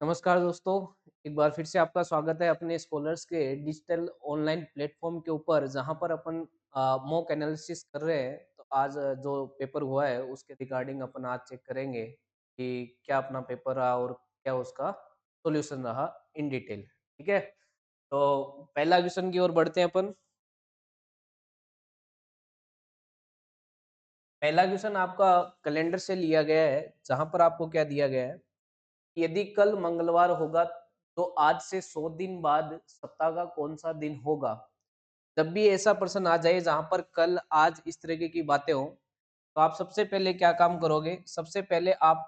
नमस्कार दोस्तों, एक बार फिर से आपका स्वागत है अपने स्कॉलर्स के डिजिटल ऑनलाइन प्लेटफ़ॉर्म के ऊपर जहाँ पर अपन मॉक एनालिसिस कर रहे हैं। तो आज जो पेपर हुआ है उसके रिगार्डिंग अपन आज चेक करेंगे कि क्या अपना पेपर रहा और क्या उसका सॉल्यूशन रहा इन डिटेल, ठीक है? तो पहला क्वेश्चन की ओर बढ़ते हैं अपन। पहला क्वेश्चन आपका कैलेंडर से लिया गया है, जहाँ पर आपको क्या दिया गया है, यदि कल मंगलवार होगा तो आज से 100 दिन बाद सप्ताह का कौन-सा दिन होगा? जब भी ऐसा प्रश्न आ जाए जहाँ पर कल, आज इस तरीके की बातें हों, तो आप सबसे पहले क्या काम करोगे? सबसे पहले आप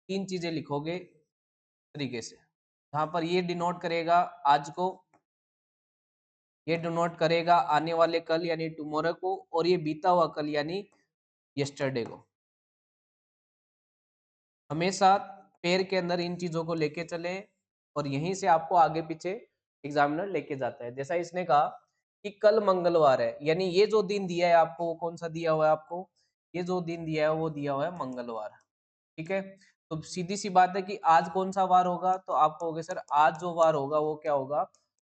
3 चीज़ें लिखोगे तरीके से। जहाँ पर ये डिनोट करेगा आज को, ये डिनोट करेगा आने वाले कल यानी टुमारो को और ये बीता हुआ कल यानी यस्टरडे को। हमेशा पैर के अंदर इन चीज़ों को लेके चलें और यहीं से आपको आगे-पीछे एग्ज़ामिनर लेके जाता है। जैसा इसने कहा कि कल मंगलवार है, यानी ये जो दिन दिया है आपको, वो कौन-सा दिया हुआ है आपको? ये जो दिन दिया है, वो दिया हुआ है मंगलवार, ठीक है? तो सीधी-सी बात है कि आज कौन-सा वार होगा? तो आप कहोगे सर आज जो वार होगा, वो क्या होगा?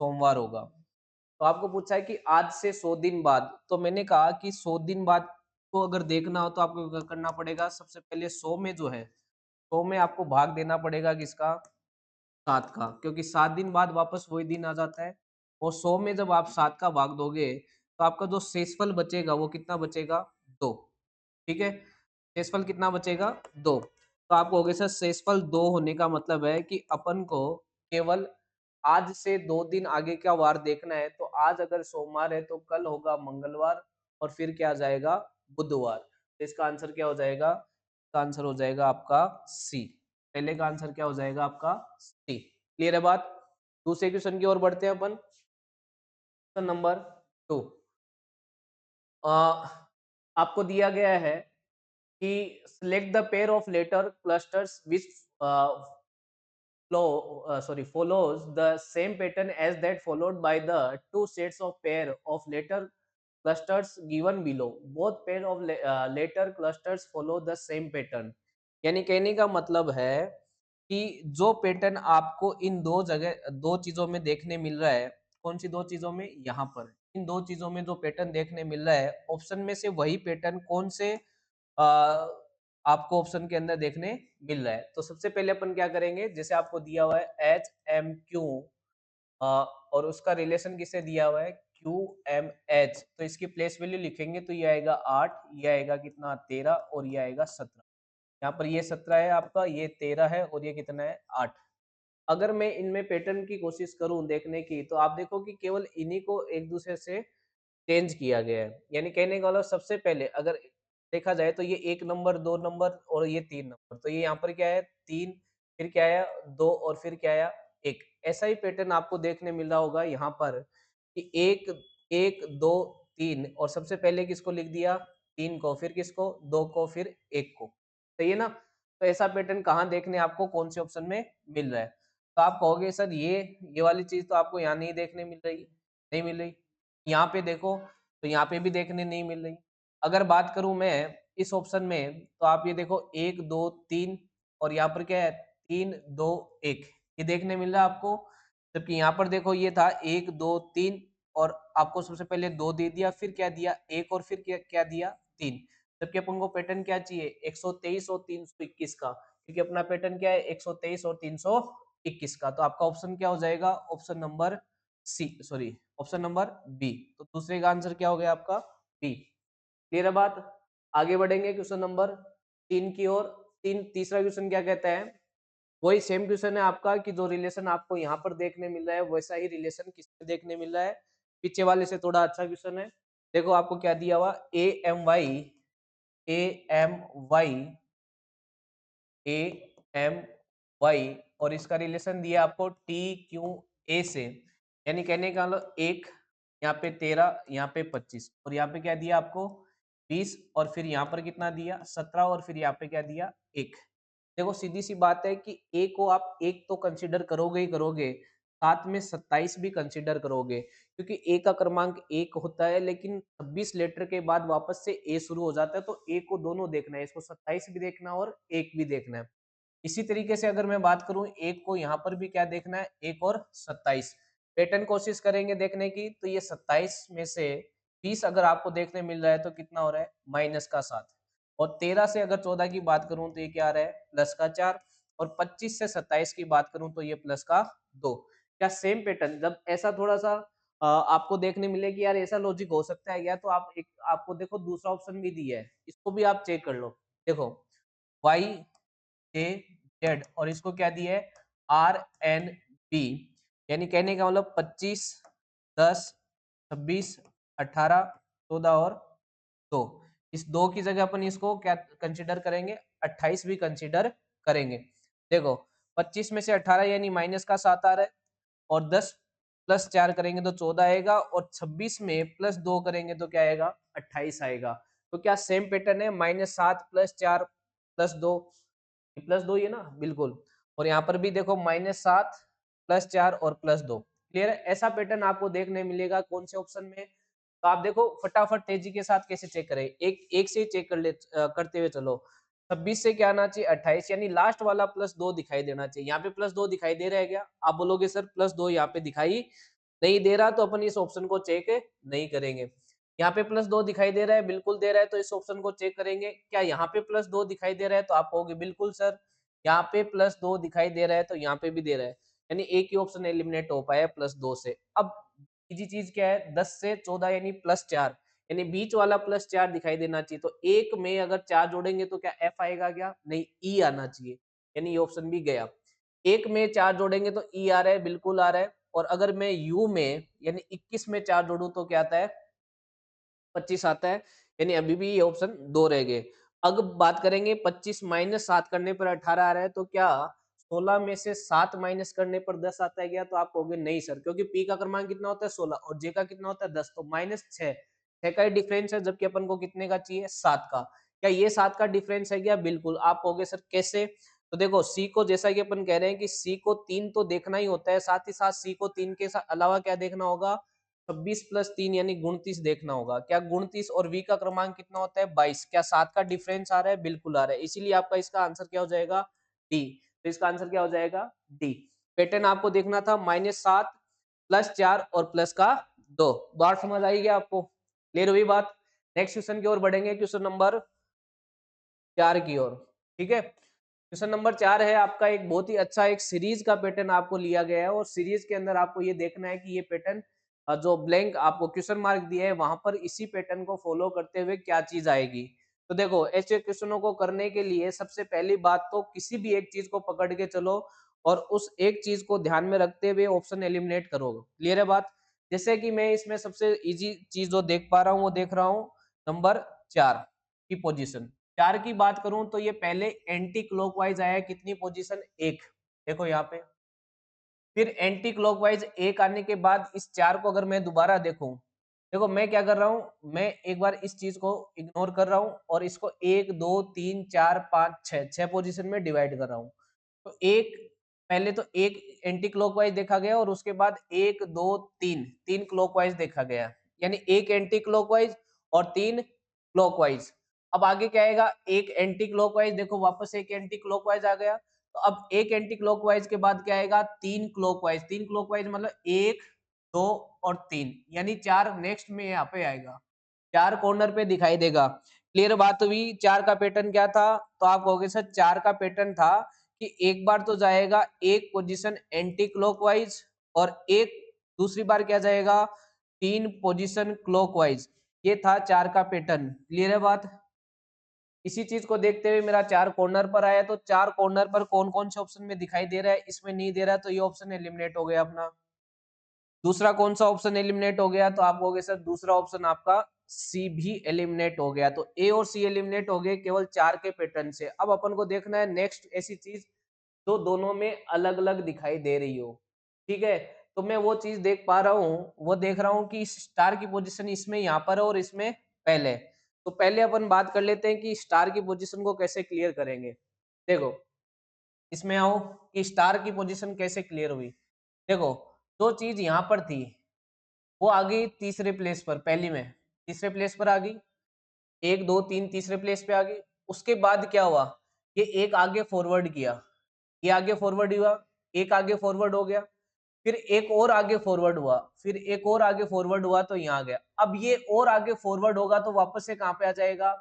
सोमवार होगा। तो आपको पूछा है कि आज से 100 दिन बाद, तो मैंने कहा कि 100 दिन बाद को अगर देखना हो तो आपको क्या करना पड़ेगा? सबसे पहले 100 में जो है 100 में आपको भाग देना पड़ेगा किसका? 7 का, क्योंकि 7 दिन बाद वापस वही दिन आ जाता है और 100 में जब आप 7 का भाग दोगे, तो आपका जो शेषफल बचेगा वो कितना बचेगा? 2, ठीक है? शेषफल कितना बचेगा? 2। तो आप कहोगे सर शेषफल 2 होने का मतलब है कि अपन को केवल आज से 2 दिन आगे का वार देखना है, तो आज अगर सोमवार है तो कल होगा मंगलवार और फिर क्या आ जाएगा? बुधवार। तो इसका आंसर क्या हो जाएगा? इसका आंसर हो जाएगा आपका सी। पहले का आंसर क्या हो जाएगा आपका? सी। क्लियर है बात? दूसरे क्वेश्चन की ओर बढ़ते हैं अपन। Question number 2। अ, आपको दिया गया है कि select the pair of letter clusters which follows the same pattern as that followed by the two sets of pair of letter clusters given below. Both pair of letter clusters follow the same pattern. यानी कहने का मतलब है कि जो pattern आपको इन दो जगह, दो चीजों में देखने मिल रहा है, कौन सी दो चीजों में? यहाँ पर इन दो चीजों में जो पैटर्न देखने मिल रहा है, ऑप्शन में से वही पैटर्न कौन से अ, आपको ऑप्शन के अंदर देखने मिल रहा है। तो सबसे पहले अपन क्या करेंगे, जैसे आपको दिया हुआ है एच एम क्यू और उसका रिलेशन किससे दिया हुआ है? क्यू एम एच, तो इसकी प्लेस वैल्यू लिखेंगे तो ये आएगा 8, ये आएगा कितना? 13 और ये आएगा 17। यहाँ पर ये 17 है आपका, ये 13 है और ये कितना है? 8। अगर मैं इनमें पैटर्न की कोशिश करूं देखने की, तो आप देखो कि केवल इन्हीं को एक दूसरे से चेंज किया गया है। यानी कहने का मतलब सबसे पहले अगर देखा जाए तो ये 1 नंबर, 2 नंबर और ये 3 नंबर। तो ये यहाँ पर क्या है? 3, फिर क्या आया? 2 और फिर क्या आया? 1। ऐसा ही पैटर्न आपको देखने मिल रहा होगा यहाँ पर कि 1, 1, 2, 3 और सबसे पहले किसको लिख दिया? 3 को, फिर किसको? 2 को, फिर 1 को। सही है ना? तो ऐसा पैटर्न कहाँ देखने आपको कौन से ऑप्शन में मिल रहा है? तो आप कहोगे सर ये वाली चीज़ तो आपको यहाँ नहीं देखने मिल रही, नहीं मिल रही। यहाँ पे देखो, तो यहाँ पे भी देखने नहीं मिल रही। अगर बात करूँ मैं इस ऑप्शन में, तो आप ये देखो 1, 2, 3 और यहाँ पर क्या है? 3, 2, 1 ये देखने मिल रहा है आपको। जबकि यहाँ पर देखो ये था 1, 2, 3 और आपको सबसे पहले 2 दे दिया, फिर क्या दिया? 1 और फिर क्या क्या दिया? 3। जबकि अपन को पैटर्न क्या चाहिए? 123 और 321 का, क्योंकि अपना पैटर्न क्या है? 123 और 321 का। तो आपका ऑप्शन क्या हो जाएगा? Option number C, sorry option number B. तो दूसरे का आंसर क्या हो गया आपका? बी। क्लियर है बात? आगे बढ़ेंगे क्वेश्चन नंबर 3 की ओर। 3 तीसरा क्वेश्चन क्या कहता है? वही सेम क्वेश्चन है आपका कि जो रिलेशन आपको यहाँ पर देखने मिल रहा है, वैसा ही रिलेशन किसमें देखने मिल रहा है? पीछे वाले से थोड़ा अच्छा क्वेश्चन है। देखो आपको क्या दिया हुआ? A M Y, A M Y और इसका रिलेशन दिया आपको टी क्यू ए से। यानी कहने का मतलब 1, यहाँ पे 13, यहाँ पे 25 और यहाँ पे क्या दिया आपको? 20 और फिर यहाँ पर कितना दिया? 17 और फिर यहाँ पे क्या दिया? 1। देखो सीधी सी बात है कि ए को आप 1 तो कंसीडर करोगे ही करोगे, साथ में 27 भी कंसीडर करोगे, क्योंकि ए का क्रमांक 1 होता है, लेकिन 26 लेटर के बाद वापस से ए शुरू हो जाता है, तो ए को दोनों देखना है, इसको 27 भी देखना है और 1 भी देखना है। इसी तरीके से अगर मैं बात करूं एक को यहाँ पर भी क्या देखना है, एक और 27 पैटर्न कोशिश करेंगे देखने की। तो ये 27 में से 20 अगर आपको देखने मिल रहा है तो कितना हो रहा है, माइनस का 7। और 13 से अगर 14 की बात करूं तो ये क्या आ रहा है, प्लस का 4। और 25 से 27 की बात करूं तो ये प्लस का 2। क्या सेम पैटर्न जब ऐसा थोड़ा सा आपको देखने मिले कि यार ऐसा लॉजिक हो सकता है क्या, तो आप एक आपको देखो दूसरा ऑप्शन भी दिया है, इसको भी आप चेक कर लो। देखो वाई ए जेड और इसको क्या दिया है, आर एन बी, यानी कहने का मतलब 25, 10, 26, 18, 14 और 2। इस 2 की जगह अपन इसको क्या कंसिडर करेंगे, 28 भी कंसिडर करेंगे। देखो 25 में से 18 यानी माइनस का 7 आ रहा है, और 10 प्लस 4 करेंगे तो 14 आएगा, और 26 में प्लस 2 करेंगे तो क्या आएगा, 28 आएगा। तो क्या सेम पैटर्न है, -7 प्लस 4 प्लस 2, प्लस 2 ही है ना, बिल्कुल। और यहाँ पर भी देखो -7 प्लस 4 और प्लस 2। क्लियर है, ऐसा पैटर्न आपको देखने मिलेगा कौन से ऑप्शन में। तो आप देखो फटाफट तेजी के साथ कैसे चेक करें, एक एक से ही चेक करते हुए चलो। 26 से क्या आना चाहिए, 28, यानी लास्ट वाला प्लस 2 दिखाई देना चाहिए। यहाँ पे प्लस 2 दिखाई दे रहा है क्या, आप बोलोगे सर प्लस 2 यहाँ पे दिखाई नहीं दे रहा, तो अपन इस ऑप्शन को चेक नहीं करेंगे। यहाँ पे प्लस 2 दिखाई दे रहा है, बिल्कुल दे रहा है, तो इस ऑप्शन को चेक करेंगे। क्या यहाँ पे प्लस 2 दिखाई दे रहा है, तो आप कहोगे बिल्कुल सर यहाँ पे प्लस 2 दिखाई दे रहा है, तो यहाँ पे भी दे रहा है, यानी एक ही ऑप्शन एलिमिनेट हो पाया प्लस 2 से। अब इजी चीज क्या है, 10 से 14 यानी प्लस 4, यानी बीच वाला प्लस 4 दिखाई देना चाहिए। तो एक में अगर 4 जोड़ेंगे तो क्या एफ आएगा क्या, नहीं ई आना चाहिए, यानी ये ऑप्शन भी गया। एक में 4 जोड़ेंगे तो ई आ रहा है, बिल्कुल आ रहा है। और अगर मैं यू में यानी 21 में 4 जोड़ू तो क्या आता है, 25 आता है, यानी अभी भी ये ऑप्शन 2 रह गए। अब बात करेंगे 25 माइनस 7 करने पर 18 आ रहा है, तो क्या 16 में से 7 माइनस करने पर 10 आता है क्या, तो आप कहोगे नहीं सर, क्योंकि पी का क्रमांक कितना होता है 16 और जे का कितना होता है 10, तो -6, 6 का ही डिफरेंस है, जबकि अपन को कितने का चाहिए, 7 का। क्या ये 7 का डिफरेंस है क्या, बिल्कुल। आप कहोगे सर कैसे, तो देखो सी को जैसा कि अपन कह रहे हैं कि सी को 3 तो देखना ही होता है, साथ ही साथ सी को 3 के अलावा क्या देखना होगा, 26 प्लस 3 यानी 29 देखना होगा। क्या 29 और वी का क्रमांक कितना होता है 22, क्या 7 का डिफरेंस आ रहा है, बिल्कुल आ रहा है, इसीलिए आपका इसका आंसर क्या हो जाएगा, डी। तो इसका आंसर क्या हो जाएगा, डी। पैटर्न आपको देखना था -7 प्लस 4 और प्लस का 2। बात समझ आई क्या आपको, क्लियर हुई बात। नेक्स्ट क्वेश्चन की ओर बढ़ेंगे, क्वेश्चन नंबर 4 की ओर। ठीक है, क्वेश्चन नंबर 4 है आपका, एक बहुत ही अच्छा एक सीरीज का पैटर्न आपको लिया गया है, और सीरीज के अंदर आपको ये देखना है कि ये पैटर्न जो ब्लैंक आपको क्वेश्चन मार्क दिया है वहां पर इसी पैटर्न को फॉलो करते हुए क्या चीज आएगी। तो देखो ऐसे क्वेश्चनों को करने के लिए सबसे पहली बात तो किसी भी एक चीज को पकड़ के चलो और उस एक चीज को ध्यान में रखते हुए ऑप्शन एलिमिनेट करो। क्लियर है बात। जैसे कि मैं इसमें सबसे इजी चीज जो देख पा रहा हूँ वो देख रहा हूँ नंबर 4 की पोजीशन। 4 की बात करूं तो ये पहले एंटी क्लॉकवाइज आया, कितनी पोजीशन, 1। देखो यहाँ पे फिर एंटी क्लॉकवाइज 1 आने के बाद इस 4 को अगर मैं दोबारा देखूं, देखो मैं क्या कर रहा हूं, मैं एक बार इस चीज को इग्नोर कर रहा हूं और इसको 1 2 3 4 5 6 पोजीशन में डिवाइड कर रहा हूं। तो एक पहले तो एक एंटी क्लॉकवाइज देखा गया और उसके बाद 1 2 3 3 क्लॉकवाइज देखा गया, यानी एक एंटी क्लॉकवाइज और 3 क्लॉकवाइज। अब आगे क्या आएगा, एक एंटी क्लॉकवाइज, देखो वापस एक एंटी क्लॉकवाइज आ गया। तो अब एक एंटी क्लॉकवाइज के बाद क्या आएगा, 3 क्लॉकवाइज। 3 क्लॉकवाइज मतलब 1 2 और 3, यानी 4 नेक्स्ट में यहाँ पे आएगा, 4 कॉर्नर पे दिखाई देगा। क्लियर बात हुई। 4 का पैटर्न क्या था, तो आप कहोगे सर 4 का पैटर्न था कि एक बार तो जाएगा एक पोजीशन एंटी क्लॉकवाइज और एक दूसरी बार क्या जाएगा, 3 पोजीशन क्लॉकवाइज। ये था 4 का पैटर्न। क्लियर है बात। इसी चीज को देखते हुए मेरा 4 कॉर्नर पर आया, तो 4 कॉर्नर पर कौन कौन से ऑप्शन में दिखाई दे रहा है, इसमें नहीं दे रहा है, तो ये ऑप्शन एलिमिनेट हो गया अपना। दूसरा कौन सा ऑप्शन एलिमिनेट हो गया, तो आप कहोगे सर दूसरा ऑप्शन आपका सी भी एलिमिनेट हो गया। तो ए और सी एलिमिनेट हो गए केवल 4 के पैटर्न से। अब अपन को देखना है नेक्स्ट ऐसी चीज जो दोनों में अलग अलग दिखाई दे रही हो। ठीक है, तो मैं वो चीज देख पा रहा हूँ, वो देख रहा हूँ कि स्टार की पोजीशन इसमें यहाँ पर है और इसमें पहले। तो पहले अपन बात कर लेते हैं कि स्टार की पोजीशन को कैसे क्लियर करेंगे। देखो इसमें आओ कि स्टार की पोजीशन कैसे क्लियर हुई। देखो जो चीज यहाँ पर थी वो आ गई तीसरे प्लेस पर, पहली में तीसरे प्लेस पर आ गई, 1 2 3 तीसरे प्लेस पे आ गई। उसके बाद क्या हुआ, ये एक आगे फॉरवर्ड किया, ये आगे फॉरवर्ड हुआ, एक आगे फॉरवर्ड हो गया, फिर एक और आगे फॉरवर्ड हुआ, फिर एक और आगे फॉरवर्ड हुआ तो यहाँ आ गया। अब ये और आगे फॉरवर्ड होगा तो वापस से कहाँ पे आ जाएगा,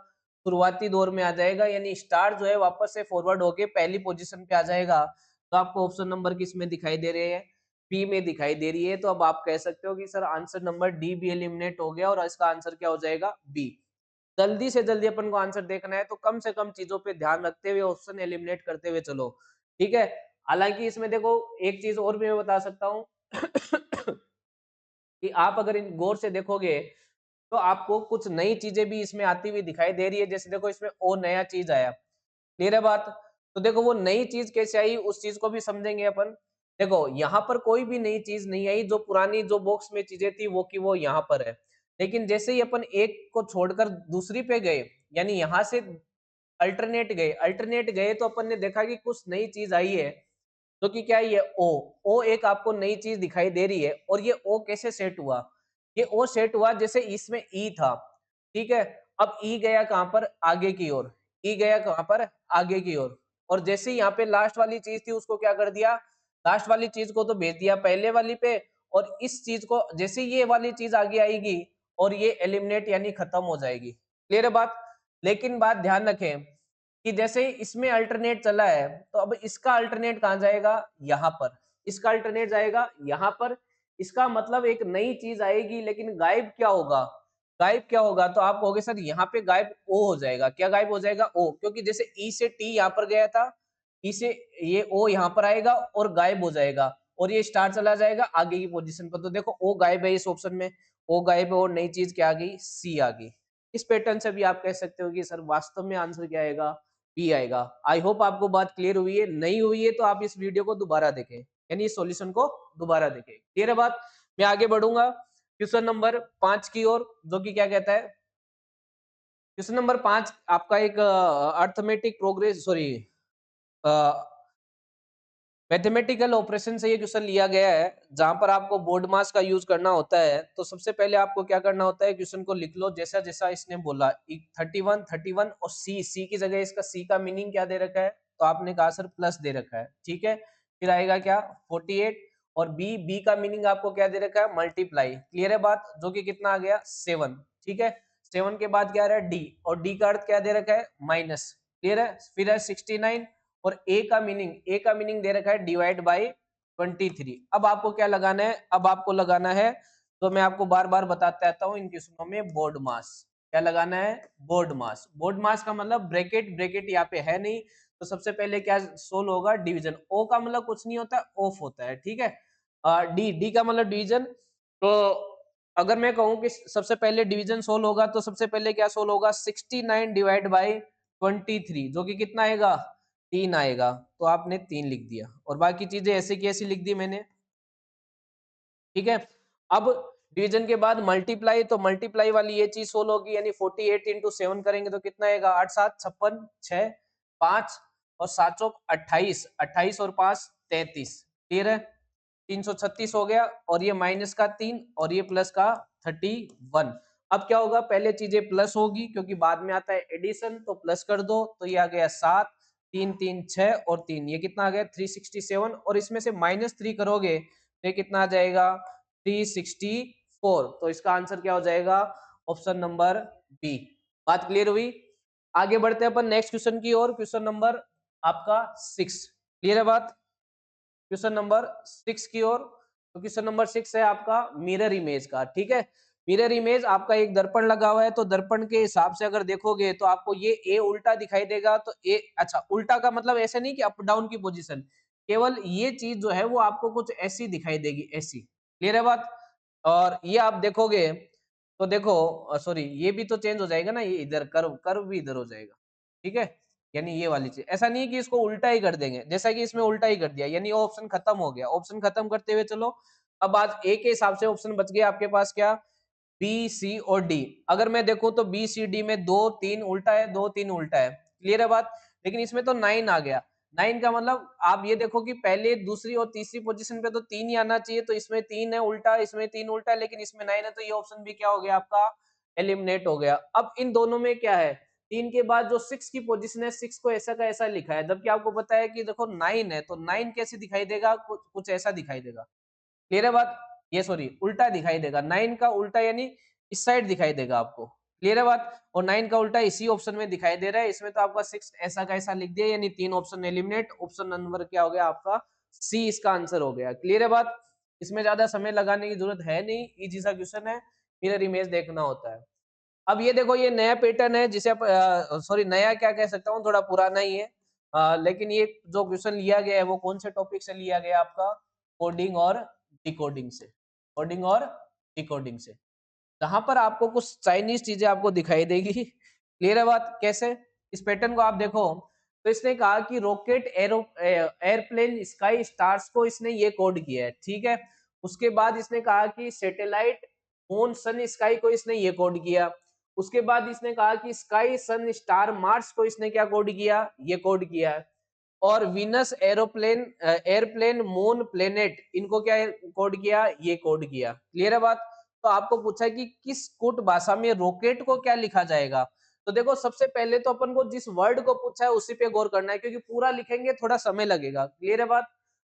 शुरुआती दौर में आ जाएगा, यानी स्टार जो है वापस से फॉरवर्ड होके पहली पोजीशन पे आ जाएगा। तो आपको ऑप्शन नंबर किस में दिखाई दे रहे हैं, बी में दिखाई दे रही है। तो अब आप कह सकते हो कि सर आंसर नंबर डी भी एलिमिनेट हो गया और इसका आंसर क्या हो जाएगा, बी। जल्दी से जल्दी अपन को आंसर देखना है तो कम से कम चीजों पे ध्यान रखते हुए ऑप्शन एलिमिनेट करते हुए चलो, ठीक है। हालांकि इसमें देखो एक चीज और भी मैं बता सकता हूँ कि आप अगर इन गौर से देखोगे तो आपको कुछ नई चीजें भी इसमें आती हुई दिखाई दे रही है। जैसे देखो इसमें ओ नया चीज आया, क्लियर है बात। तो देखो वो नई चीज कैसे आई उस चीज को भी समझेंगे अपन। देखो यहाँ पर कोई भी नई चीज नहीं आई, जो पुरानी जो बॉक्स में चीजें थी वो की वो यहाँ पर है। लेकिन जैसे ही अपन एक को छोड़कर दूसरी पे गए, यानी यहाँ से अल्टरनेट गए तो अपन ने देखा कि कुछ नई चीज आई है। तो कि क्या है ये ओ, ओ एक आपको नई चीज दिखाई दे रही है। और ये ओ कैसे सेट हुआ, ये ओ सेट हुआ जैसे इसमें ई था, ठीक है। अब ई गया कहां पर, आगे की ओर, ई गया कहां पर, आगे की ओर। और जैसे ही यहाँ पे लास्ट वाली चीज थी उसको क्या कर दिया, लास्ट वाली चीज को तो भेज दिया पहले वाली पे। और इस चीज को जैसे ये वाली चीज आगे आएगी और ये एलिमिनेट यानी खत्म हो जाएगी, क्लियर है बात। लेकिन बात ध्यान रखें कि जैसे ही इसमें अल्टरनेट चला है तो अब इसका अल्टरनेट कहां जाएगा, यहाँ पर। इसका अल्टरनेट जाएगा यहाँ पर। इसका मतलब एक नई चीज आएगी, लेकिन गायब क्या होगा, गायब क्या होगा, तो आप कहोगे सर यहाँ पे गायब ओ हो जाएगा। क्या गायब हो जाएगा, ओ, क्योंकि जैसे ई से टी यहाँ पर गया था, ई से ये ओ यहाँ पर आएगा और गायब हो जाएगा और ये स्टार चला जाएगा आगे की पोजीशन पर। तो देखो ओ गायब है इस ऑप्शन में, ओ गायब है और नई चीज क्या आ गई, सी आ गई। इस पैटर्न से भी आप कह सकते हो कि सर वास्तव में आंसर क्या आएगा, बी आएगा। आई होप आपको बात क्लियर हुई है, नहीं हुई है तो आप इस वीडियो को दोबारा देखें, यानी इस सॉल्यूशन को दोबारा देखें। क्लियर है बात। मैं आगे बढ़ूंगा क्वेश्चन नंबर 5 की ओर, जो कि क्या कहता है। क्वेश्चन नंबर 5 आपका एक arithmetic progress sorry mathematical operation से ये क्वेश्चन लिया गया है, जहां पर आपको बोर्ड मास का यूज करना होता है। तो सबसे पहले आपको क्या करना होता है, क्वेश्चन को लिख लो जैसा जैसा इसने बोला। 31 और सी, सी की जगह इसका सी का मीनिंग क्या दे रखा है, तो आपने कहा सर प्लस दे रखा है, ठीक है। फिर आएगा क्या 48 और बी, बी का मीनिंग आपको क्या दे रखा है, मल्टीप्लाई, क्लियर है बात, जो कि कितना आ गया 7, ठीक है। 7 के बाद क्या आ रहा है डी, और डी का अर्थ क्या दे रखा है, माइनस, क्लियर है। फिर है 69 और ए का मीनिंग, ए का मीनिंग दे रखा है डिवाइड बाई 23। अब आपको क्या लगाना है, अब आपको लगाना है, तो मैं आपको बार बार बताता रहता हूँ इन क्वेश्चनों में, बोर्ड मास। क्या लगाना है, बोर्ड मास। बोर्ड मास का मतलब ब्रैकेट, ब्रैकेट यहाँ पे है नहीं, तो सबसे पहले क्या सोल्व होगा, डिवीजन। ओ का मतलब कुछ नहीं होता, ऑफ होता है, ठीक है। डी, डी का मतलब डिवीजन। तो अगर मैं कहूँ कि सबसे पहले डिवीजन सोल्व होगा तो सबसे पहले क्या सोल्व होगा, 69 डिवाइड बाई 23, जो कि कितना आएगा, 3 आएगा। तो आपने 3 लिख दिया और बाकी चीजें ऐसे की ऐसी लिख दी मैंने, ठीक है। अब डिवीजन के बाद मल्टीप्लाई, तो मल्टीप्लाई वाली ये चीज सोल्व होगी, यानी 48 इंटू 7 करेंगे तो कितना आएगा, 8 7 56, 6 5 और 7 चौक 28, 28 और 5 33, क्लियर है। 336 हो गया, और ये माइनस का 3 और ये प्लस का 31। अब क्या होगा, पहले चीजें प्लस होगी क्योंकि बाद में आता है एडिशन, तो प्लस कर दो, तो ये आ गया 7, 3 3 6 और 3, ये कितना आ गया 367। और इसमें से -3 करोगे तो ये कितना आ जाएगा, 364। तो इसका आंसर क्या हो जाएगा, ऑप्शन नंबर बी। बात क्लियर हुई। आगे बढ़ते हैं अपन नेक्स्ट क्वेश्चन की ओर, क्वेश्चन नंबर आपका 6, क्लियर है बात। क्वेश्चन नंबर 6 की ओर, तो क्वेश्चन नंबर 6 है आपका मिरर इमेज का, ठीक है। मिरर इमेज आपका एक दर्पण लगा हुआ है, तो दर्पण के हिसाब से अगर देखोगे तो आपको ये ए उल्टा दिखाई देगा। तो ए, अच्छा उल्टा का मतलब ऐसे नहीं कि अप डाउन की पोजीशन, केवल ये चीज जो है वो आपको कुछ ऐसी दिखाई देगी, ऐसी, क्लियर है बात। और ये आप देखोगे तो देखो सॉरी ये भी तो चेंज हो जाएगा ना, ये इधर कर्व, कर्व भी इधर हो जाएगा, ठीक है। यानी ये वाली चीज, ऐसा नहीं है कि इसको उल्टा ही कर देंगे, जैसा कि इसमें उल्टा ही कर दिया, यानी ऑप्शन खत्म हो गया। ऑप्शन खत्म करते हुए चलो, अब आज ए के हिसाब से ऑप्शन बच गए आपके पास क्या, बी सी और डी। अगर मैं देखूं तो बी सी डी में 2 3 उल्टा है, 2 3 उल्टा है, क्लियर है बात। लेकिन इसमें तो 9 आ गया। 9 का मतलब आप ये देखो कि पहले दूसरी और तीसरी पोजीशन पे तो 3 ही आना चाहिए, तो इसमें 3 है उल्टा, इसमें 3 उल्टा है, लेकिन इसमें 9 है, तो ये ऑप्शन भी क्या हो गया आपका, एलिमिनेट हो गया। अब इन दोनों में क्या है, 3 के बाद जो 6 की पोजीशन है, 6 को ऐसा का ऐसा लिखा है, जबकि आपको पता है कि देखो 9 है, तो 9 कैसे दिखाई देगा? कुछ ऐसा दिखाई देगा। क्लियर है बात? ये सॉरी उल्टा दिखाई देगा, 9 का उल्टा यानी इस साइड दिखाई देगा आपको। क्लियर है बात? और 9 का उल्टा इसी ऑप्शन में दिखाई दे रहा है, इसमें तो आपका 6 ऐसा का ऐसा लिख दिया, यानी 3 ऑप्शन एलिमिनेट, ऑप्शन नंबर क्या हो गया आपका? सी इसका आंसर हो गया। क्लियर है बात? इसमें ज्यादा समय लगाने की जरूरत है नहीं, इजी सा क्वेश्चन है, मिरर इमेज देखना होता है। अब ये देखो, ये नया पैटर्न है जिसे सॉरी नया क्या कह सकता हूँ, थोड़ा पुराना ही है। लेकिन ये जो क्वेश्चन लिया गया है वो कौन से टॉपिक से लिया गया आपका? कोडिंग और डिकोडिंग से। कोडिंग और डिकोडिंग से, जहां पर आपको कुछ चाइनीज चीजें आपको दिखाई देगी। क्लियर है बात? कैसे? इस पैटर्न को आप देखो, तो इसने कहा कि रॉकेट एयरप्लेन स्काई स्टार्स को इसने ये कोड किया है, ठीक है। उसके बाद इसने कहा कि सैटेलाइट मून सन स्काई को इसने ये कोड किया। उसके बाद इसने कहा कि स्काई सन स्टार मार्स को इसने क्या कोड किया? ये कोड किया है। और Venus aeroplane airplane moon planet, इनको क्या कोड किया? ये कोड किया। क्लियर है बात? तो आपको पूछा कि किस कूट भाषा में रॉकेट को क्या लिखा जाएगा? तो देखो, सबसे पहले तो अपन को जिस वर्ड को पूछा है उसी पे गौर करना है, क्योंकि पूरा लिखेंगे थोड़ा समय लगेगा। क्लियर है बात?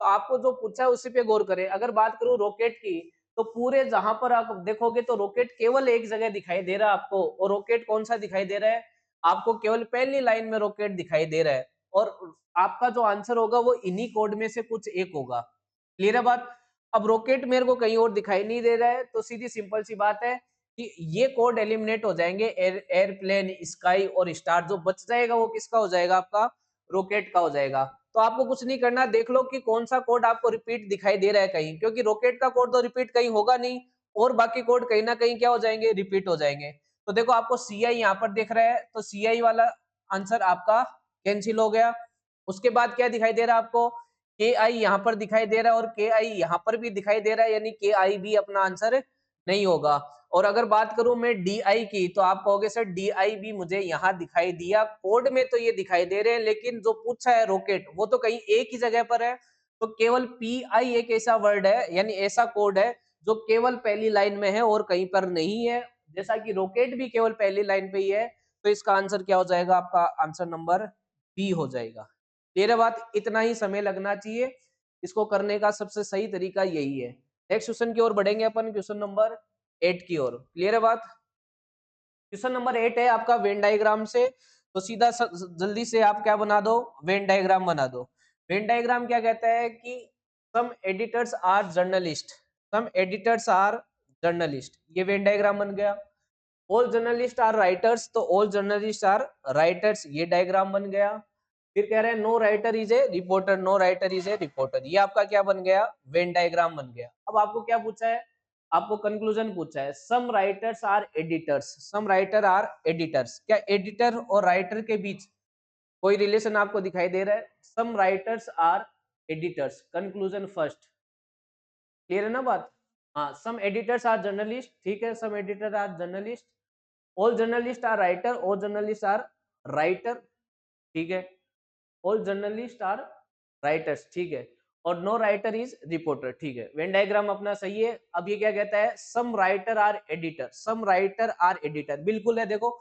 तो आपको जो पूछा है उसी पे गौर करें। अगर बात करूं रॉकेट की, तो पूरे जहां पर आप देखोगे तो रॉकेट केवल एक जगह दिखाई दे रहा है आपको, और रॉकेट कौन सा दिखाई दे रहा है आपको? केवल पहली लाइन में रॉकेट दिखाई दे रहा है, और आपका जो आंसर होगा वो इन्हीं कोड में से कुछ एक होगा। क्लियर है बात? अब रॉकेट मेरे को कहीं और दिखाई नहीं दे रहा है, तो सीधी सिंपल सी बात है कि ये कोड एलिमिनेट हो जाएंगे। एयरप्लेन, स्काई और स्टार, जो बच जाएगा वो किसका हो जाएगा? आपका रॉकेट का हो जाएगा। तो आपको कुछ नहीं करना, देख लो कि कौन सा कोड आपको रिपीट दिखाई दे रहा है कहीं, क्योंकि रॉकेट का कोड तो रिपीट कहीं होगा नहीं, और बाकी कोड कहीं ना कहीं क्या हो जाएंगे? रिपीट हो जाएंगे। तो देखो, आपको सी आई यहाँ पर दिख रहा है, तो सी आई वाला आंसर आपका कैंसिल हो गया। उसके बाद क्या दिखाई दे रहा है आपको? के आई यहाँ पर दिखाई दे रहा है, और के आई यहाँ पर भी दिखाई दे रहा है, यानी के आई भी अपना आंसर नहीं होगा। और अगर बात करूं मैं डी आई की, तो आप कहोगे सर डी आई भी मुझे यहाँ दिखाई दिया, कोड में तो ये दिखाई दे रहे हैं, लेकिन जो पूछा है रॉकेट वो तो कहीं एक ही जगह पर है। तो केवल पी आई एक ऐसा वर्ड है, यानी ऐसा कोड है जो केवल पहली लाइन में है और कहीं पर नहीं है, जैसा कि रॉकेट भी केवल पहली लाइन पे ही है। तो इसका आंसर क्या हो जाएगा? आपका आंसर नंबर बी हो जाएगा। क्लियर है बात? इतना ही समय लगना चाहिए, इसको करने का सबसे सही तरीका यही है। नेक्स्ट क्वेश्चन की ओर बढ़ेंगे अपन, क्वेश्चन नंबर 8 की ओर। क्लियर है बात? क्वेश्चन नंबर 8 है आपका वेन डायग्राम से, तो सीधा जल्दी से आप क्या बना दो? वेन डायग्राम बना दो। वेन डायग्राम क्या कहता है कि some editors are journalist, some editors are journalist, ये वेन डायग्राम बन गया। ऑल जर्नलिस्ट आर राइटर्स, तो ऑल जर्नलिस्ट आर राइटर्स, ये डायग्राम बन गया। फिर कह रहे हैं no writer is a reporter, no writer is a reporter, ये आपका क्या बन गया? वेन डायग्राम बन गया। अब आपको क्या पूछा है? आपको कंक्लूजन पूछा है। Some writers are editors, some writer are editors, क्या एडिटर और राइटर के बीच कोई रिलेशन आपको दिखाई दे रहा है? Some writers are editors, conclusion first. Clear है ना बात? हाँ, सम एडिटर्स आर जर्नलिस्ट, ठीक है, some editor are journalist. All journalist are writer, all journalist are writer, ठीक है, ऑल जर्नलिस्ट आर राइटर्स, ठीक है, और नो राइटर इज रिपोर्टर, ठीक है। वेन डायग्राम अपना सही है। अब ये क्या कहता है? Some writer are editor, some writer are editor, बिल्कुल है। देखो,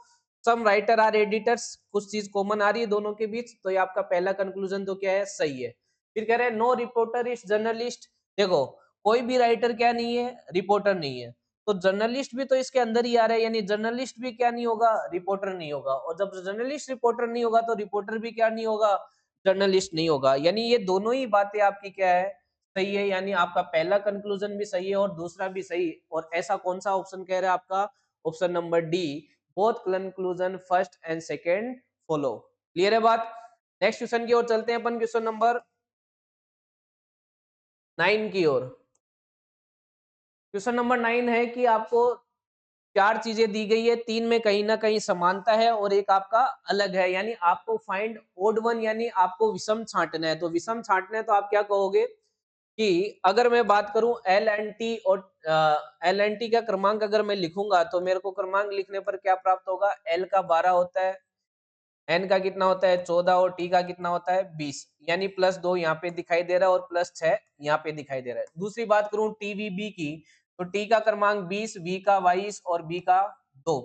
सम राइटर आर एडिटर्स, कुछ चीज कॉमन आ रही है दोनों के बीच, तो ये आपका पहला कंक्लूजन तो क्या है? सही है। फिर कह रहे हैं नो रिपोर्टर इज जर्नलिस्ट, देखो कोई भी राइटर क्या नहीं है? रिपोर्टर नहीं है, तो जर्नलिस्ट भी तो इसके अंदर ही आ रहा है, यानी जर्नलिस्ट भी क्या नहीं होगा? रिपोर्टर नहीं होगा, और जब जर्नलिस्ट रिपोर्टर नहीं होगा तो रिपोर्टर भी क्या नहीं होगा? जर्नलिस्ट नहीं होगा। यानी ये दोनों ही बातें आपकी क्या है? सही है, यानी आपका पहला कंक्लूजन भी सही है और दूसरा भी सही। और ऐसा कौन सा ऑप्शन कह रहा है आपका? Option number D, both conclusion first and second follow. Clear है बात? नेक्स्ट क्वेश्चन की ओर चलते हैं अपन, क्वेश्चन नंबर 9 की ओर। क्वेश्चन नंबर 9 है कि आपको चार चीजें दी गई है, तीन में कहीं ना कहीं समानता है और एक आपका अलग है, यानी आपको फाइंड ओड वन, यानी आपको विषम छांटना है। तो विषम छांटना है तो आप क्या कहोगे कि अगर मैं बात करूं एल एन टी और एल एन टी का क्रमांक अगर मैं लिखूंगा, तो मेरे को क्रमांक लिखने पर क्या प्राप्त होगा? एल का 12 होता है, एन का कितना होता है? 14, और टी का कितना होता है? 20, यानी +2 यहाँ पे दिखाई दे रहा है और +6 यहाँ पे दिखाई दे रहा है। दूसरी बात करूं टीवीबी की, तो टी का क्रमांक 20, वी का 22 और बी का 2।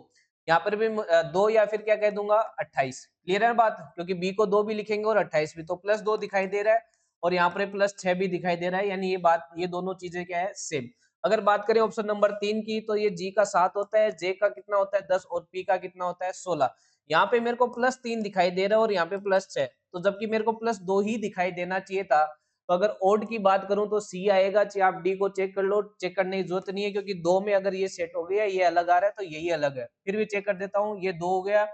यहाँ पर भी 2 या फिर क्या कह दूंगा 28। क्लियर है बात, क्योंकि बी को 2 भी लिखेंगे और 28 भी, तो +2 दिखाई दे रहा है और यहाँ पर +6 भी दिखाई दे रहा है, यानी ये बात, ये दोनों चीजें क्या है सेम। अगर बात करें ऑप्शन नंबर 3 की, तो ये जी का 7 होता है, जे का कितना होता है 10 और पी का कितना होता है 16। यहाँ पे मेरे को +3 दिखाई दे रहा है और यहाँ पे +6, तो जबकि मेरे को +2 ही दिखाई देना चाहिए था। तो अगर ओड की बात करूं तो सी आएगा, चाहे आप डी को चेक कर लो, चेक करने की जरूरत नहीं है, क्योंकि 2 में अगर ये सेट हो गया, ये अलग आ रहा है तो यही अलग है। फिर भी चेक कर देता हूँ, ये 2 हो गया,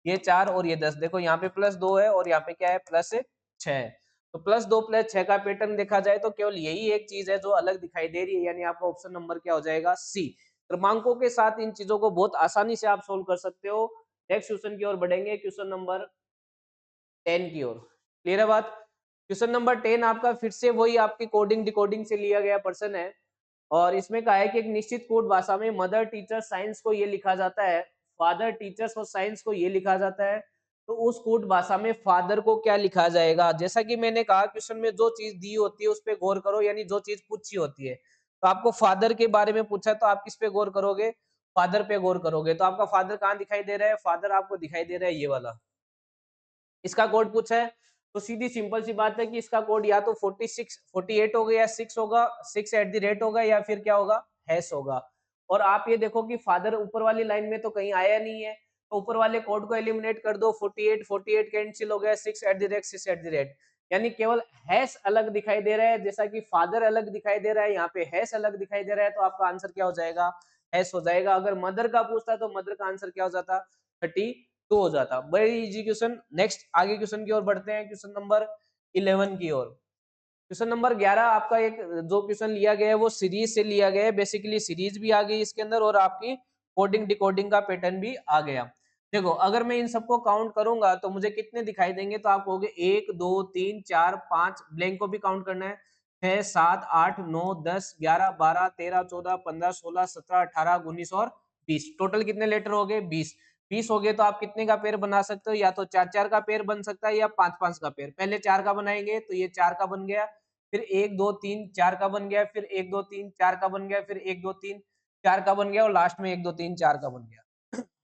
ये 4 और ये 10। देखो यहाँ पे +2 है और यहाँ पे क्या है +6 है। तो +2 +6 का पैटर्न देखा जाए तो केवल यही एक चीज है जो अलग दिखाई दे रही है, यानी आपका ऑप्शन नंबर क्या हो जाएगा सी। क्रमांकों के साथ इन चीजों को बहुत आसानी से आप सोल्व कर सकते हो। नेक्स्ट क्वेश्चन की ओर बढ़ेंगे, क्वेश्चन नंबर 10 की ओर। क्लियर है बात। क्वेश्चन नंबर 10 आपका फिर से वही आपकी कोडिंग डिकोडिंग से लिया गया प्रश्न है, और इसमें कहा है कि एक निश्चित कोड भाषा में मदर टीचर साइंस को ये लिखा जाता है, फादर टीचर्स और साइंस को ये लिखा जाता है, तो उस कोड भाषा में फादर को क्या लिखा जाएगा। जैसा कि मैंने कहा, क्वेश्चन में जो चीज दी होती है उस पर गौर करो, यानी जो चीज पूछी होती है, तो आपको फादर के बारे में पूछा है तो आप किस पे गौर करोगे, फादर पे गौर करोगे। तो आपका फादर कहाँ दिखाई दे रहा है, फादर आपको दिखाई दे रहा है ये वाला, इसका कोड पूछा है। तो सीधी सिंपल सी बात है कि इसका कोड या तो 46 48 होगा, या 6 होगा, 6 होगा, या फिर क्या होगा हैश होगा। और आप ये देखो कि फादर ऊपर वाली लाइन में तो कहीं आया नहीं है, तो ऊपर वाले कोड को एलिमिनेट कर दो, 48 कैंसिल हो गया, 6 यानी केवल हैश अलग दिखाई दे रहा है। जैसा कि फादर अलग दिखाई दे रहा है, यहाँ पे हैश अलग दिखाई दे रहा है, तो आपका आंसर क्या हो जाएगा हैश हो जाएगा। अगर मदर का पूछता तो मदर का आंसर क्या हो जाता 32 हो जाता। Very easy question. नेक्स्ट आगे क्वेश्चन की ओर बढ़ते हैं, क्वेश्चन नंबर 11 की ओर। क्वेश्चन नंबर 11 आपका एक जो क्वेश्चन लिया गया है वो सीरीज से लिया गया है, बेसिकली सीरीज भी आ गई इसके अंदर और आपकी कोडिंग डिकोडिंग का पैटर्न भी आ गया। देखो अगर मैं इन सबको काउंट करूंगा तो मुझे कितने दिखाई देंगे, तो आप कहोगे 1 2 3 4 5, ब्लैंक को भी काउंट करना है, 6 7 8 9 10 11 12 13 14 15 16 17 18 19 और 20। टोटल कितने लेटर हो गए 20। 20 हो गए तो आप कितने का पेयर बना सकते हो, या तो 4 4 का पेयर बन सकता है या 5 5 का पेयर। पहले 4 का बनाएंगे तो ये 4 का बन गया, फिर 1 2 3 4 का बन गया, फिर 1 2 3 4 का बन गया, फिर 1 2 3 4 का बन गया और लास्ट में 1 2 3 4 का बन गया।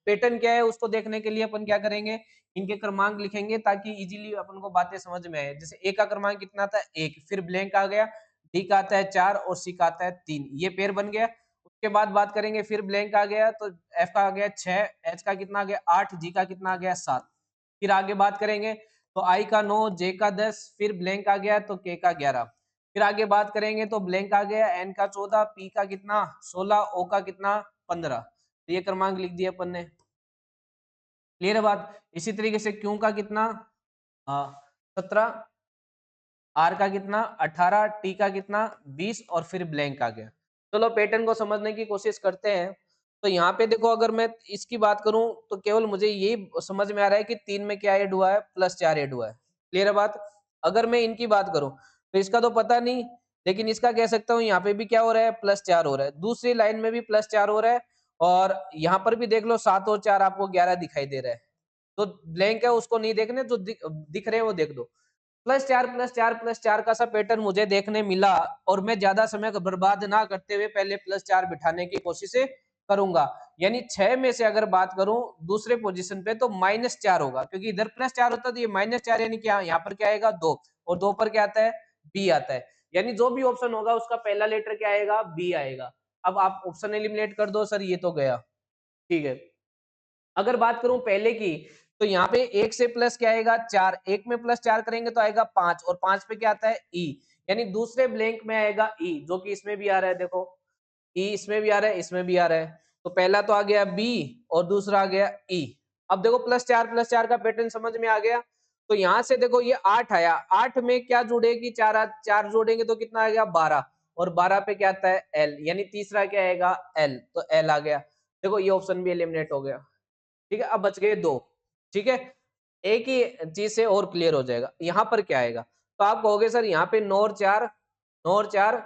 पैटर्न क्या है उसको देखने के लिए अपन क्या करेंगे, इनके क्रमांक लिखेंगे ताकि इजीली अपन को बातें समझ में आए। जैसे ए का क्रमांक कितना था 1, फिर ब्लैंक आ गया, डी का आता है 4 और सी का आता है 3, ये पेयर बन गया। उसके बाद बात करेंगे, फिर ब्लैंक आ गया तो एफ का आ गया 6, एच का कितना आ गया 8, जी का कितना आ गया 7। फिर आगे बात करेंगे तो आई का 9, जे का 10, फिर ब्लैंक आ गया तो के का 11। फिर आगे बात करेंगे तो ब्लैंक आ गया, एन का 14, पी का कितना 16, ओ का कितना 15। तो ये क्रमांक लिख दिए अपन ने। क्लियर है बात। इसी तरीके से क्यू का कितना 17, आर का कितना 18, टी का कितना 20 और फिर ब्लैंक आ गया। चलो पैटर्न को समझने की कोशिश करते हैं। तो यहाँ पे देखो अगर मैं इसकी बात करूं तो केवल मुझे यही समझ में आ रहा है कि 3 में क्या ऐड हुआ है +4 ऐड हुआ है। क्लियर है बात। अगर मैं इनकी बात करूं तो इसका तो पता नहीं, लेकिन इसका कह सकता हूँ यहाँ पे भी क्या हो रहा है +4 हो रहा है, दूसरी लाइन में भी +4 हो रहा है, और यहाँ पर भी देख लो 7 और 4 आपको 11 दिखाई दे रहा है। तो ब्लैंक है उसको नहीं देखने, जो दिख रहे हैं वो देख दो। +4 का सा पैटर्न मुझे देखने मिला, और मैं ज्यादा समय बर्बाद ना करते हुए पहले +4 बिठाने की कोशिश करूंगा। यानी 6 में से अगर बात करूं दूसरे पोजीशन पे तो -4 होगा, क्योंकि इधर +4 होता है तो ये -4, यानी क्या यहाँ पर क्या आएगा 2, और 2 पर क्या आता है बी आता है। यानी जो भी ऑप्शन होगा उसका पहला लेटर क्या आएगा बी आएगा। अब आप ऑप्शन एलिमिनेट कर दो, सर ये तो गया। ठीक है। अगर बात करूं पहले की, तो यहाँ पे एक से प्लस क्या आएगा 4, एक में +4 करेंगे तो आएगा 5, और 5 पे क्या आता है ई, यानी दूसरे ब्लैंक में आएगा ई, जो कि इसमें भी आ रहा है। देखो ई इसमें भी आ रहा है, इसमें भी आ रहा है, तो पहला तो आ गया बी और दूसरा आ गया ई। अब देखो +4 का पैटर्न समझ में आ गया। तो यहाँ से देखो ये 8 आया, 8 में क्या जुड़ेगी 4, 4 जोड़ेंगे तो कितना आएगा 12, और 12 पे क्या आता है एल, यानी तीसरा क्या आएगा एल, तो एल आ गया। देखो ये ऑप्शन भी एलिमिनेट हो गया। ठीक है, अब बच गए 2। ठीक है, एक ही चीज से और क्लियर हो जाएगा। यहाँ पर क्या आएगा, तो आप कहोगे सर यहाँ पे 9 और 4, 9 और 4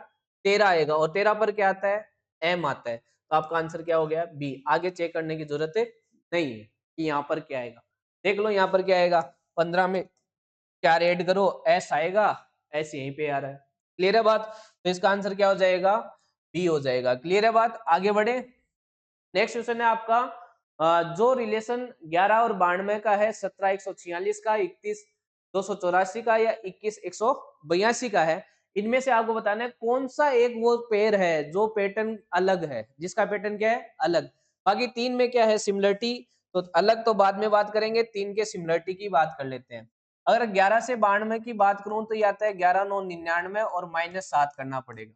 13 आएगा, और 13 पर क्या आता है एम आता है, तो आपका आंसर क्या हो गया बी। आगे चेक करने की जरूरत नहीं है कि यहाँ पर क्या आएगा। देख लो यहाँ पर क्या आएगा, 15 में 4 ऐड करो एस आएगा, एस यहीं पे आ रहा है। क्लियर है बात। तो इसका आंसर क्या हो जाएगा बी हो जाएगा। क्लियर है बात। आगे बढ़े। नेक्स्ट क्वेश्चन है आपका जो रिलेशन 11 और 92 का है, 17 146 का, 21 284 का या 21 182 का है, इनमें से आपको बताना है कौन सा एक वो पेयर है जो पैटर्न अलग है, जिसका पैटर्न क्या है अलग। बाकी तीन में क्या है सिमिलरिटी, तो अलग तो बाद में बात करेंगे, तीन के सिमिलरिटी की बात कर लेते हैं। अगर 11 से 92 की बात करूं तो ये आता है 11 9 99 और -7 करना पड़ेगा।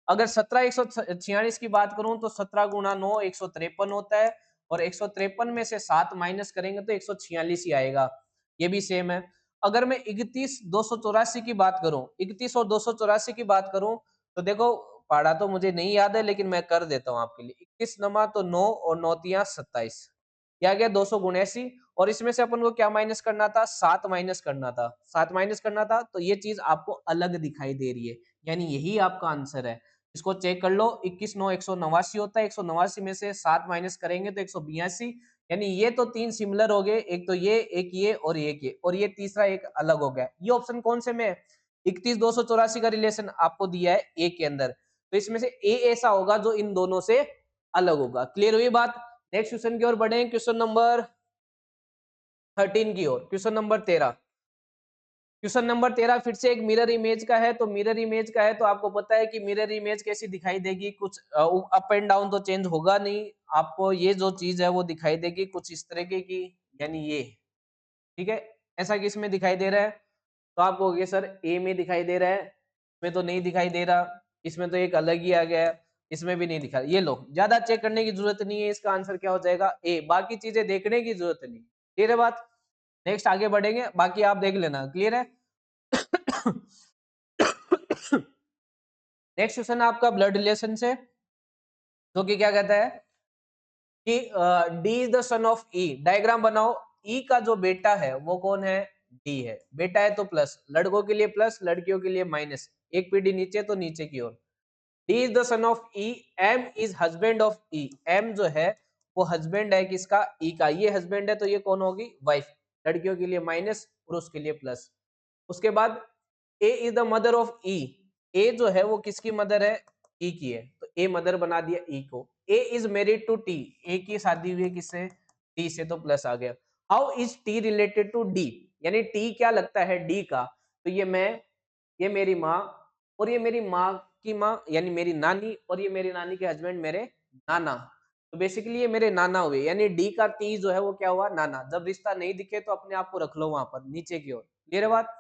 अगर 17 146 की बात करूं तो 17 गुणा 9 153 होता है, और 153 में से 7 माइनस करेंगे तो 146 ही आएगा। ये भी सेम है। अगर मैं 31 284 की बात करूं, 31 और 284 की बात करूं, तो देखो पढ़ा तो मुझे नहीं याद है लेकिन मैं कर देता हूं आपके लिए। 21 नमा तो 9 और 9 तिया 27, क्या गया 279, और इसमें से अपन को क्या माइनस करना था, 7 माइनस करना था, 7 माइनस करना था, तो ये चीज आपको अलग दिखाई दे रही है, यानी यही आपका आंसर है। इसको चेक कर लो, 21 9 189 होता है, 189 में से 7 माइनस करेंगे तो 182, यानी ये तो तीन सिमिलर हो गए, एक तो ये, एक ये और एक ये, और ये तीसरा एक अलग हो गया। ये ऑप्शन कौन से में, 31 284 का रिलेशन आपको दिया है ए के अंदर, तो इसमें से ए ऐसा होगा जो इन दोनों से अलग होगा। क्लियर हुई बात। नेक्स्ट क्वेश्चन की ओर बढ़े, क्वेश्चन नंबर 13 की ओर, क्वेश्चन नंबर 13। क्वेश्चन नंबर 13 फिर से एक मिरर इमेज का है, तो मिरर इमेज का है तो आपको पता है कि मिरर इमेज कैसी दिखाई देगी, कुछ अप एंड डाउन तो चेंज होगा नहीं, आपको ये जो चीज है वो दिखाई देगी कुछ इस तरीके की, यानी ये, ठीक है। ऐसा किसमें दिखाई दे रहा है, तो आप कहोगे सर ए में दिखाई दे रहा है, इसमें तो नहीं दिखाई दे रहा, इसमें तो एक अलग ही आ गया है, इसमें भी नहीं दिखा। ये लो, ज्यादा चेक करने की जरूरत नहीं है, इसका आंसर क्या हो जाएगा ए, बाकी चीजें देखने की जरूरत नहीं। क्लियर है बात। नेक्स्ट आगे बढ़ेंगे, बाकी आप देख लेना। क्लियर है। नेक्स्ट क्वेश्चन आपका ब्लड रिलेशन से, जो कि क्या कहता है कि D is the son of E, diagram बनाओ। ई का जो बेटा है वो कौन है, डी है। बेटा है तो प्लस, लड़कों के लिए प्लस, लड़कियों के लिए माइनस, एक पीढ़ी नीचे तो नीचे की ओर। D is the son of E, M is husband of E, M जो है वो हस्बैंड है किसका, ई का। ये हस्बैंड है तो ये कौन होगी, वाइफ। लड़कियों के लिए माइनस, पुरुष के लिए प्लस। उसके बाद ए इज द मदर ऑफ ई, ए जो है वो किसकी मदर है, ई की है, तो ए मदर बना दिया ई को। ए इज मैरिड टू टी, ए की शादी हुई है किससे, टी से, तो प्लस आ गया। How is T related to D, यानी टी क्या लगता है डी का, तो ये मैं, ये मेरी माँ, और ये मेरी माँ की माँ यानी मेरी नानी, और ये मेरी नानी के हस्बैंड मेरे नाना, तो बेसिकली ये मेरे नाना हुए, यानी डी का टी जो है वो क्या हुआ, नाना। जब रिश्ता नहीं दिखे तो अपने आप को रख लो वहां पर नीचे की ओर। क्लियर है बात।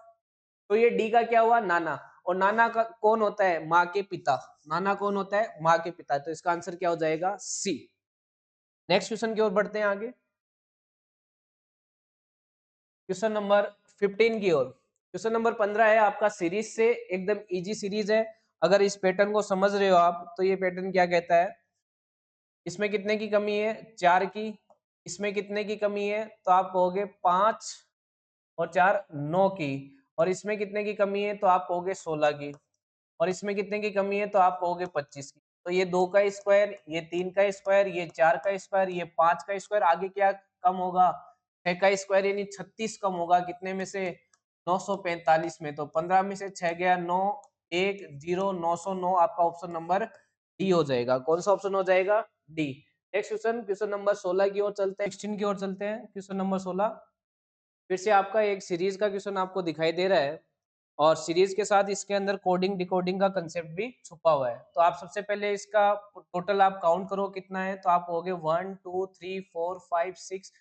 तो ये डी का क्या हुआ, नाना, और नाना का कौन होता है, माँ के पिता। नाना कौन होता है, माँ के पिता, तो इसका आंसर क्या हो जाएगा, सी। नेक्स्ट क्वेश्चन की ओर बढ़ते हैं आगे, क्वेश्चन नंबर 15 की ओर। क्वेश्चन नंबर 15 है आपका सीरीज से, एकदम इजी सीरीज है। अगर इस पैटर्न को समझ रहे हो आप, तो ये पैटर्न क्या कहता है, इसमें कितने की कमी है, 4 की, इसमें कितने की कमी है, तो आप कहोगे 5 और 4 9 की, और इसमें कितने की कमी है, तो आप कहोगे 16 की, और इसमें कितने की कमी है, तो आप कहोगे 25 की। तो ये 2 का स्क्वायर, ये 3 का स्क्वायर, ये 4 का स्क्वायर, ये 5 का स्क्वायर, आगे क्या कम होगा, 6 का स्क्वायर, यानी 36 कम होगा कितने में से, 945 में। तो 15 में से 6 गया 9, 1 0 909, आपका ऑप्शन नंबर डी हो जाएगा। कौन सा ऑप्शन हो जाएगा, D. Next question, question number 16 की ओर चलते हैं, 16 की ओर चलते हैं। क्वेश्चन नंबर 16 फिर से आपका एक सीरीज का क्वेश्चन आपको दिखाई दे रहा है, और सीरीज के साथ इसके अंदर कोडिंग डिकोडिंग का कंसेप्ट भी छुपा हुआ है। तो आप सबसे पहले इसका टोटल आप काउंट करो कितना है, तो आप कहोगे 1 2 3 4 5 6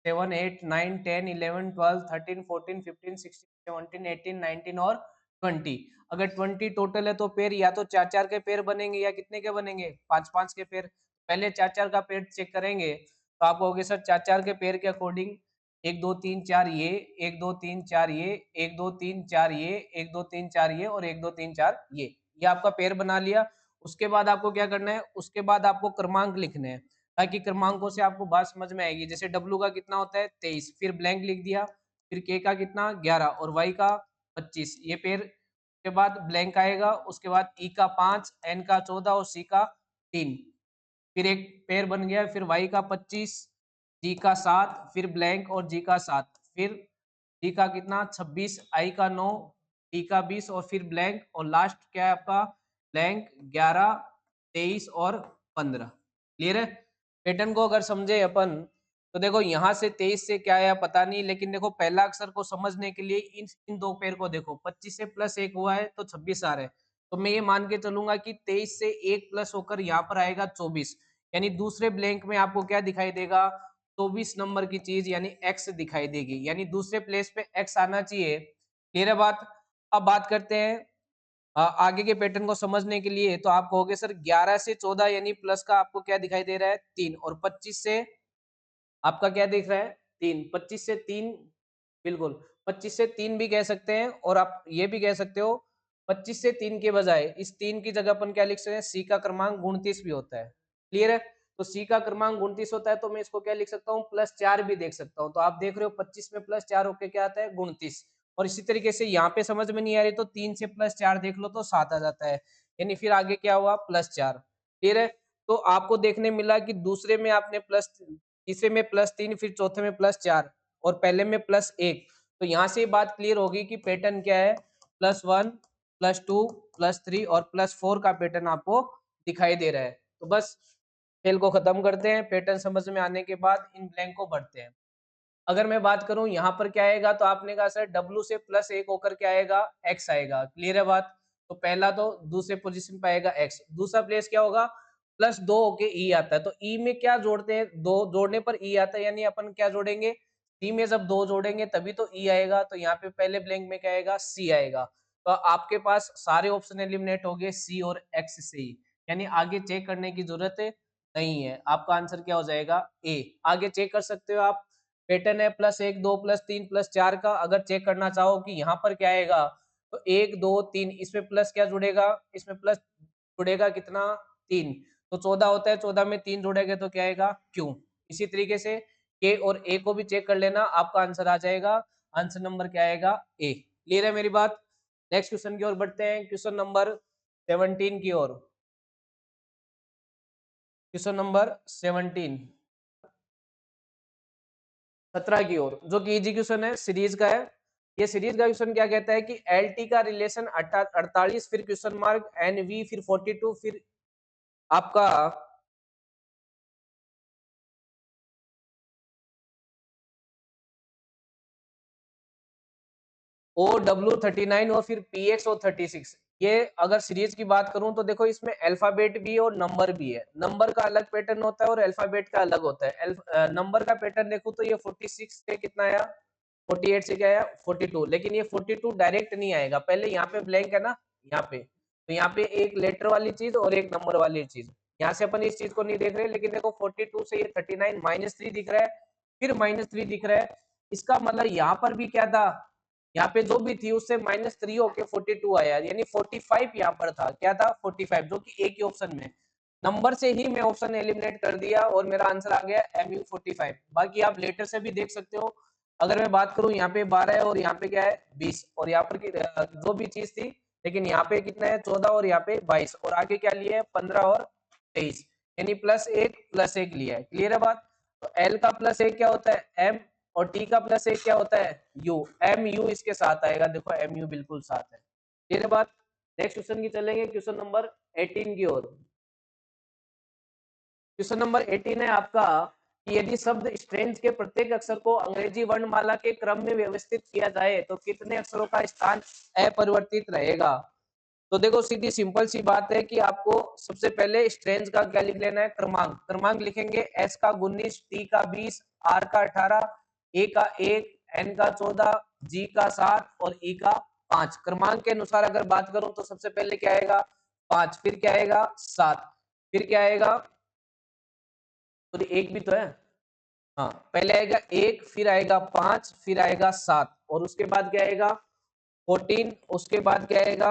7 8 9 10 11 12 13 14 15 16 17 18 19 और 20। अगर 20 टोटल है तो पेयर या तो चार चार के पेयर बनेंगे या कितने के बनेंगे, पांच पांच के पेयर। पहले चार चार का पेयर चेक करेंगे, तो आप कहोगे सर चार चार के पेयर के अकॉर्डिंग 1 2 3 4 ये, 1 2 3 4 ये, 1 2 3 4 ये, 1 2 3 4 ये, और 1 2 3 4 ये आपका पेयर बना लिया। उसके बाद आपको क्या करना है, उसके बाद आपको क्रमांक लिखने हैं, ताकि क्रमांकों से आपको बात समझ में आएगी। जैसे W का कितना होता है 23, फिर ब्लैंक लिख दिया, फिर K का कितना 11 और Y का 25, ये पेयर के बाद ब्लैंक आएगा। उसके बाद E का 5, N का 14 और C का 3, फिर एक पेयर बन गया, फिर y का 25, g का 7, फिर ब्लैंक और g का 7, फिर g का कितना 26, i का 9, t का 20 और फिर ब्लैंक, और लास्ट क्या है आपका ब्लैंक 11, 23 और 15। क्लियर है। पैटर्न को अगर समझे अपन, तो देखो यहाँ से 23 से क्या आया पता नहीं, लेकिन देखो पहला अक्षर को समझने के लिए इन दो पेड़ को देखो, 25 से प्लस 1 हुआ है तो 26 आ रहा है। तो मैं ये मान के चलूंगा कि 23 से 1 प्लस होकर यहाँ पर आएगा 24, यानी दूसरे ब्लैंक में आपको क्या दिखाई देगा, 24 नंबर की चीज यानी एक्स दिखाई देगी, यानी दूसरे प्लेस पे एक्स आना चाहिए। क्लियर है बात। अब बात करते हैं आगे के पैटर्न को समझने के लिए। तो आप कहोगे सर 11 से 14 यानी प्लस का आपको क्या दिखाई दे रहा है 3, और 25 से आपका क्या दिख रहा है 3, 25 से 3, बिल्कुल 25 से 3 भी कह सकते हैं, और आप ये भी कह सकते हो 25 से 3 के बजाय इस 3 की जगह अपन क्या लिख सकते हैं, सी का क्रमांक 29 भी होता है। क्लियर है। तो सी का क्रमांक 29 होता है, तो मैं इसको क्या लिख सकता हूँ, +4 भी देख सकता हूँ। तो आप देख रहे हो 25 में +4 होके क्या आता है 29। और इसी तरीके से यहाँ पे समझ में नहीं आ रही तो 3 से +4 देख लो तो 7 आ जाता है, यानी फिर आगे क्या हुआ +4। क्लियर है। तो आपको देखने मिला कि दूसरे में आपने प्लस, तीसरे में +3, फिर चौथे में +4 और पहले में +1। तो यहाँ से बात क्लियर होगी कि पैटर्न क्या है, +1, +2, +3 और +4 का पैटर्न आपको दिखाई दे रहा है। तो बस खेल को खत्म करते हैं, पैटर्न समझ में आने के बाद इन ब्लैंक को भरते हैं। अगर मैं बात करूं यहाँ पर क्या आएगा, तो आपने कहा सर W से +1 होकर क्या आएगा, X आएगा। क्लियर है बात। तो पहला तो दूसरे पोजीशन पे आएगा X, दूसरा प्लेस क्या होगा, +2 होके E आता है। तो E में क्या जोड़ते हैं, दो जोड़ने पर E आता है, यानी अपन क्या जोड़ेंगे, C में जब 2 जोड़ेंगे तभी तो E आएगा। तो यहाँ पे पहले ब्लैंक में क्या आएगा, C आएगा। तो आपके पास सारे ऑप्शन एलिमिनेट हो गए C और X से ही, यानी आगे चेक करने की जरूरत नहीं है। आपका आंसर क्या हो जाएगा, A। आगे चेक कर सकते हो आप, पैटर्न है +1, 2, +3, +4 का। अगर चेक करना चाहो कि यहाँ पर क्या आएगा, तो 1, 2, 3, इसमें प्लस क्या जुड़ेगा, इसमें प्लस जुड़ेगा कितना, 3। तो 14 होता है, 14 में 3 जोड़ेंगे तो क्या आएगा, Q। इसी तरीके से K और A को भी चेक कर लेना, आपका आंसर आ जाएगा। आंसर नंबर क्या आएगा, A। क्लियर है मेरी बात। नेक्स्ट क्वेश्चन की ओर बढ़ते हैं, क्वेश्चन नंबर 17 की ओर। क्वेश्चन नंबर 17 की ओर, जो कि इजी क्वेश्चन है, सीरीज का है। ये सीरीज का क्वेश्चन क्या कहता है कि एल टी का रिलेशन 48, फिर क्वेश्चन मार्क एन वी, फिर 42, फिर आपका OW39 और फिर PX36। ये अगर सीरीज की बात करूं तो देखो इसमें अल्फाबेट भी और नंबर भी है। नंबर का अलग पैटर्न होता है और अल्फाबेट का अलग होता है। नंबर का पैटर्न देखो तो ये 46 से कितना आया, 48 से क्या आया 42, लेकिन ये 42 डायरेक्ट नहीं आएगा, पहले यहाँ पे ब्लैंक है ना, यहाँ पे, तो यहाँ पे एक लेटर वाली चीज और एक नंबर वाली चीज, यहाँ से अपन इस चीज को नहीं देख रहे, लेकिन देखो 42 से ये 39 -3 दिख रहा है, फिर -3 दिख रहा है। इसका मतलब यहाँ पर भी क्या था, यहाँ पे जो भी थी उससे -3 होके 42 आया, यानी 45 यहाँ पर था, क्या था 45, जो कि एक ही ऑप्शन में। नंबर से ही मैं ऑप्शन एलिमिनेट कर दिया और मेरा आंसर आ गया MU45। बाकी आप लेटर से भी देख सकते हो। अगर मैं बात करूं यहाँ पे 12 है और यहाँ पे क्या है 20, और यहाँ पर जो भी चीज थी, लेकिन यहाँ पे कितना है 14 और यहाँ पे 22, और आगे क्या लिया है 15 और 23, यानी +1 लिया है। क्लियर है बात। तो L का +1 क्या होता है M, और T का +1 क्या होता है U। MU इसके साथ आएगा, देखो MU बिल्कुल साथ है। क्लियर है बात। नेक्स्ट क्वेश्चन की चलेंगे, क्वेश्चन नंबर 18 की ओर। क्वेश्चन नंबर 18 है आपका कि यदि शब्द स्ट्रेंज के प्रत्येक अक्षर को अंग्रेजी वर्णमाला के क्रम में व्यवस्थित किया जाए तो कितने अक्षरों का स्थान अपरिवर्तित रहेगा। तो देखो सीधी सिंपल सी बात है कि आपको सबसे पहले स्ट्रेंज का क्या लिख लेना है, क्रमांक। क्रमांक लिखेंगे S का 19, T का 20, R का 18, A का 1, N का 14, G का 7 और E का 5। क्रमांक के अनुसार अगर बात करूं तो सबसे पहले क्या आएगा 5, फिर क्या आएगा 7, फिर क्या आएगा, तो एक भी तो है, हाँ पहले आएगा 1, फिर आएगा 5, फिर आएगा 7, और उसके बाद क्या आएगा 14, उसके बाद क्या आएगा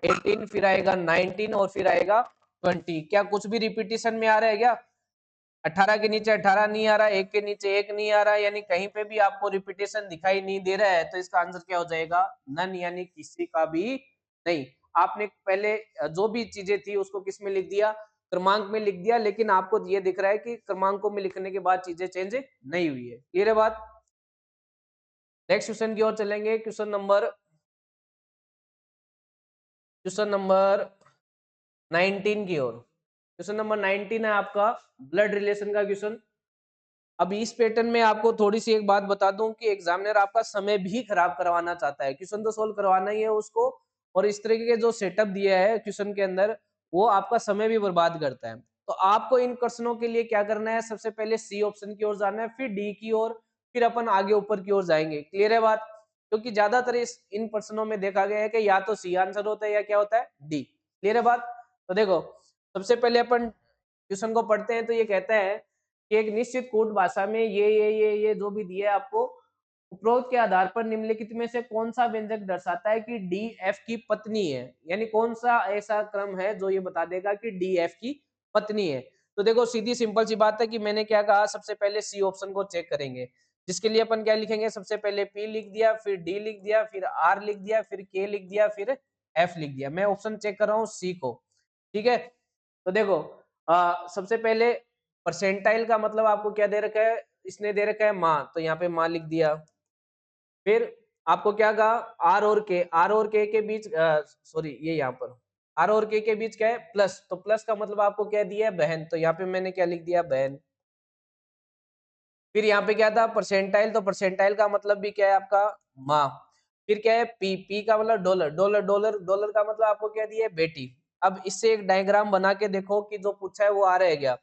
18, फिर आएगा 19 और फिर आएगा 20। क्या कुछ भी रिपीटिशन में आ रहा है क्या, 18 के नीचे 18 नहीं आ रहा, एक के नीचे एक नहीं आ रहा, यानी कहीं पे भी आपको रिपीटेशन दिखाई नहीं दे रहा है, तो इसका आंसर क्या हो जाएगा नन, यानी किसी का भी नहीं। आपने पहले जो भी चीजें थी उसको किस में लिख दिया, क्रमांक में लिख दिया, लेकिन आपको ये दिख रहा है कि क्रमांकों में लिखने के बाद चीजें चेंज नहीं हुई है। क्लियर है बात। नेक्स्ट क्वेश्चन की ओर चलेंगे, क्वेश्चन नंबर 19 की ओर। क्वेश्चन नंबर 19 है आपका ब्लड रिलेशन का क्वेश्चन। अब इस पैटर्न में आपको थोड़ी सी एक बात बता दूं कि एग्जामिनर आपका समय भी खराब करवाना चाहता है, क्वेश्चन तो सोल्व करवाना ही है उसको, और इस तरीके के जो सेटअप दिया है क्वेश्चन के अंदर वो आपका समय भी बर्बाद करता है। तो आपको इन क्वेश्चनों के लिए क्या करना है, सबसे पहले सी ऑप्शन की ओर जाना है, फिर डी की ओर, फिर अपन आगे ऊपर की ओर जाएंगे। क्लियर है बात? क्योंकि ज्यादातर इस इन प्रश्नों में देखा गया है कि या तो सी आंसर होता है या क्या होता है, डी। क्लियर है बात? तो देखो, सबसे पहले अपन क्वेश्चन को पढ़ते हैं। तो ये कहता है कि एक निश्चित कोड भाषा में ये जो भी दिया है आपको, उपरोक्त के आधार पर निम्नलिखित में से कौन सा व्यंजक दर्शाता है कि डी एफ की पत्नी है, यानी कौन सा ऐसा क्रम है जो ये बता देगा कि डी एफ की पत्नी है। तो देखो सीधी सिंपल सी बात है कि मैंने क्या कहा, सबसे पहले सी ऑप्शन को चेक करेंगे, जिसके लिए अपन क्या लिखेंगे, सबसे पहले पी लिख दिया, फिर डी लिख दिया, फिर आर लिख दिया, फिर के लिख दिया, फिर एफ लिख दिया। मैं ऑप्शन चेक कर रहा हूँ सी को। ठीक है, तो देखो सबसे पहले परसेंटाइल का मतलब आपको क्या दे रखा है, इसने दे रखा है माँ, तो यहाँ पे माँ लिख दिया। फिर आपको क्या कहा, आर और के, आर और के बीच सॉरी ये यहाँ पर आर और के बीच क्या है, प्लस, तो प्लस का मतलब आपको क्या दिया है, बहन, तो यहाँ पे मैंने क्या लिख दिया, बहन। फिर यहाँ पे क्या था, परसेंटाइल, तो परसेंटाइल का मतलब भी क्या है आपका, माँ। फिर क्या है, पी, पी का मतलब डॉलर, डॉलर डॉलर डॉलर का मतलब आपको क्या दिया है, बेटी। अब इससे एक डायग्राम बना के देखो कि जो पूछा है वो आ रहा है क्या,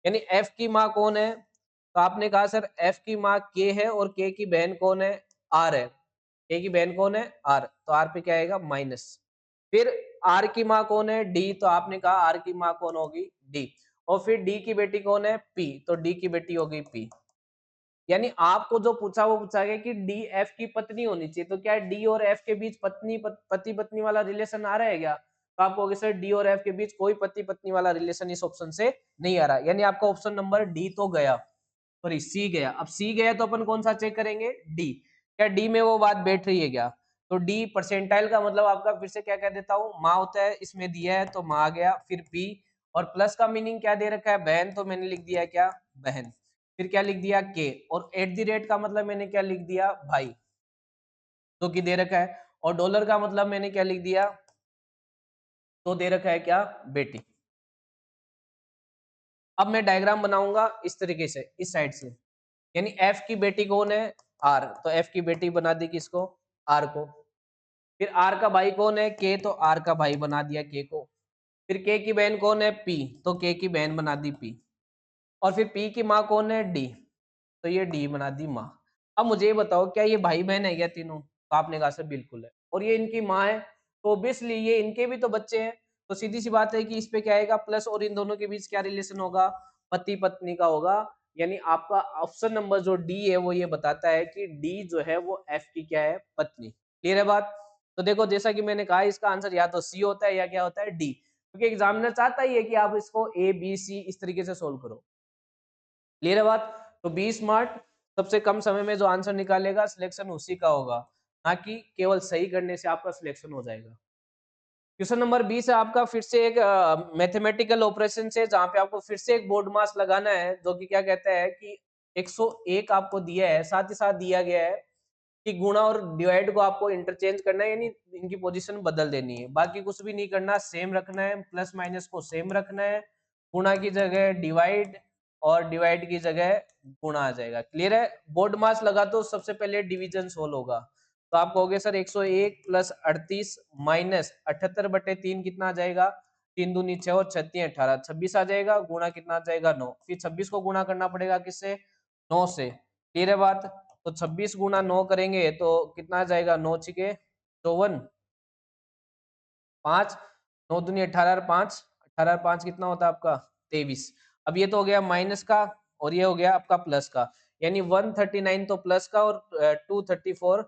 यानी एफ की माँ कौन है, तो आपने कहा सर एफ की माँ के है और के की बहन कौन है, आर है। के की बहन कौन है, आर, तो आर पे क्या आएगा, माइनस। फिर आर की माँ कौन है, डी, तो आपने कहा आर की माँ कौन होगी, डी। और फिर डी की बेटी कौन है, पी, तो डी की बेटी होगी पी। यानी आपको जो पूछा वो पूछा गया कि डी एफ की पत्नी होनी चाहिए, तो क्या डी और एफ के बीच पति पत्नी वाला रिलेशन आ रहा है क्या, तो आप कहोगे सर डी और एफ के बीच कोई पति पत्नी वाला रिलेशन इस ऑप्शन से नहीं आ रहा, यानी आपका ऑप्शन नंबर डी तो गया, सॉरी सी गया। अब सी गया तो अपन कौन सा चेक करेंगे, डी। क्या डी में वो बात बैठ रही है क्या, तो डी परसेंटाइल का मतलब आपका फिर से क्या कह देता हूँ, माँ होता है, इसमें दिया है तो माँ आ गया। फिर पी, और प्लस का मीनिंग क्या दे रखा है, बहन, तो मैंने लिख दिया क्या, बहन। फिर क्या लिख दिया, के, और एट द रेट का मतलब मैंने क्या लिख दिया, भाई, जो कि दे रखा है। और डॉलर का मतलब मैंने क्या लिख दिया, तो दे रखा है क्या, बेटी। अब मैं डायग्राम बनाऊंगा इस तरीके से, इस साइड से, यानी एफ की बेटी कौन है, आर, तो एफ की बेटी बना दी किसको, आर को। फिर आर का भाई कौन है, के, तो आर का भाई बना दिया के को। फिर के की बहन कौन है, पी, तो के की बहन बना दी पी। और फिर पी की माँ कौन है, डी, तो ये डी बना दी माँ। अब मुझे ये बताओ क्या ये भाई बहन है क्या तीनों, तो आपने कहा सर बिल्कुल है, और ये इनकी माँ है, तो ऑब्वियसली ये इनके भी तो बच्चे हैं। तो सीधी सी बात है कि इस पे क्या आएगा, प्लस, और इन दोनों के बीच क्या रिलेशन होगा, पति पत्नी का होगा। यानी आपका ऑप्शन नंबर जो डी है वो ये बताता है कि डी जो है वो एफ की क्या है, पत्नी। क्लियर है बात? तो देखो जैसा कि मैंने कहा इसका आंसर या तो सी होता है या क्या होता है, डी, क्योंकि एग्जामिनर चाहता ही है कि आप इसको ए बी सी इस तरीके से सोल्व करो। क्लियर है बात? तो बी स्मार्ट, सबसे कम समय में जो आंसर निकालेगा सिलेक्शन उसी का होगा, ना कि केवल सही करने से आपका सिलेक्शन हो जाएगा। क्वेश्चन नंबर 20 है आपका, फिर से एक मैथमेटिकल ऑपरेशन से, जहां पे आपको फिर से एक बोर्ड मास लगाना है, जो कि क्या कहता है कि 101 आपको दिया है, साथ ही साथ दिया गया है कि गुणा और डिवाइड को आपको इंटरचेंज करना है, यानी इनकी पोजीशन बदल देनी है, बाकी कुछ भी नहीं करना, सेम रखना है, प्लस माइनस को सेम रखना है, गुणा की जगह डिवाइड और डिवाइड की जगह गुणा आ जाएगा। क्लियर है? बोर्ड मास लगा तो सबसे पहले डिवीजन सोल्व होगा, तो आप कहोगे सर 101 प्लस 38 माइनस 78/3 कितना आ जाएगा, 3 दूनी 6 और 36 18, 26 आ जाएगा, गुणा कितना आ जाएगा 9, फिर 26 को गुणा करना पड़ेगा किससे, 9 से। क्लियर है बात? तो 26 गुना 9 करेंगे तो कितना आ जाएगा, 9 छिके 54, 5, 9 दूनी 18 और 5, 18 और 5 कितना होता है आपका 23। अब ये तो हो गया माइनस का, और ये हो गया आपका प्लस का, यानी 139 तो प्लस का और 234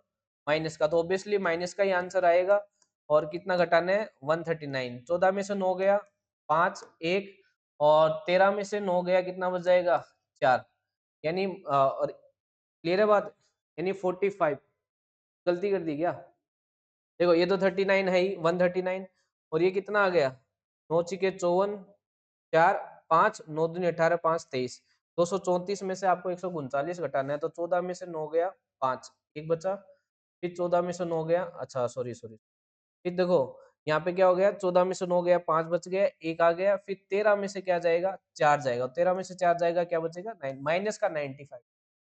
माइनस का, तो ऑब्वियसली माइनस का ही आंसर आएगा। और कितना घटाना है, 139, 14 में से 9 गया 5 1, और 13 में से 9 गया कितना बच जाएगा 4, यानी और क्लियर है बात, यानी 45। गलती कर दी क्या, देखो ये तो 39 है ही, 139, और ये कितना आ गया 9 छिके 54, 4 5, 9 दूनी 18, 5 23, 234 में से आपको 139 घटाना है, तो 14 में से 9 गया 5, एक बचा, फिर 14 में से 9 गया, अच्छा सॉरी सॉरी, फिर देखो यहाँ पे क्या हो गया, 14 में से 9 गया, 5 बच गया, 1 आ गया, फिर 13 में से क्या जाएगा, 4 जाएगा, 13 में से 4 जाएगा, क्या बचेगा, 9 माइनस का 95।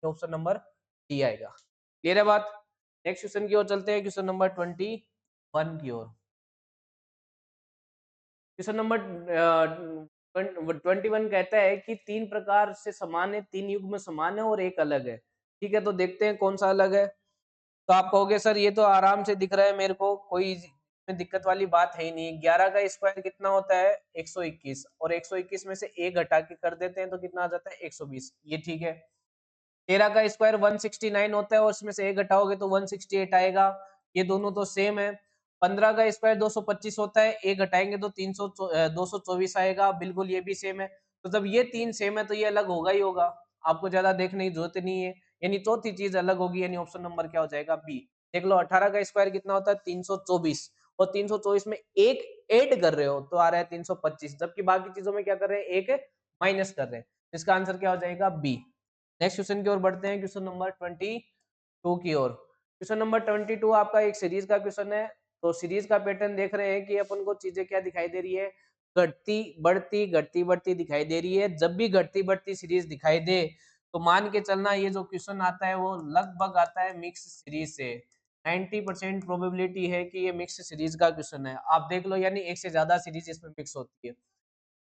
ऑप्शन नंबर डी आएगा। क्लियर है बात? नेक्स्ट क्वेश्चन की ओर चलते हैं, क्वेश्चन नंबर 21 की ओर। क्वेश्चन नंबर 21 कहता है कि 3 प्रकार से समान है, 3 युग्म समान है और एक अलग है। ठीक है, तो देखते हैं कौन सा अलग है। तो आप कहोगे सर ये तो आराम से दिख रहा है मेरे को, कोई इसमें दिक्कत वाली बात है ही नहीं। 11 का स्क्वायर कितना होता है, 121, और 121 में से 1 घटा के कर देते हैं तो कितना आ जाता है, 120। ये ठीक है। 13 का स्क्वायर 169 होता है और इसमें से 1 घटाओगे तो 168 आएगा। ये दोनों तो सेम है। 15 का स्क्वायर 225 होता है, 1 घटाएंगे तो 224 आएगा, बिल्कुल ये भी सेम है। तो जब ये तीन सेम है तो ये अलग होगा ही होगा, आपको ज्यादा देखने की जरूरत नहीं है। यानी चौथी चीज अलग होगी, यानी ऑप्शन नंबर क्या हो जाएगा, बी। देख लो, 18 का स्क्वायर कितना होता है, 324, और 324 में एक ऐड कर रहे हो तो आ रहा है 325, जबकि बाकी चीजों में क्या कर रहे हैं, एक माइनस कर रहे हैं। इसका आंसर क्या हो जाएगा, बी। नेक्स्ट क्वेश्चन की ओर बढ़ते हैं, क्वेश्चन नंबर 22 की ओर। क्वेश्चन नंबर 22 आपका एक सीरीज का क्वेश्चन है। तो सीरीज का पैटर्न देख रहे हैं कि अपन को चीजें क्या दिखाई दे रही है, घटती बढ़ती घटती बढ़ती दिखाई दे रही है। जब भी घटती बढ़ती सीरीज दिखाई दे तो मान के चलना ये जो क्वेश्चन आता है वो लगभग आता है मिक्स सीरीज से। 90% प्रोबेबिलिटी है कि ये मिक्स सीरीज का क्वेश्चन है। आप देख लो, यानी एक से ज्यादा सीरीज इसमें मिक्स होती है।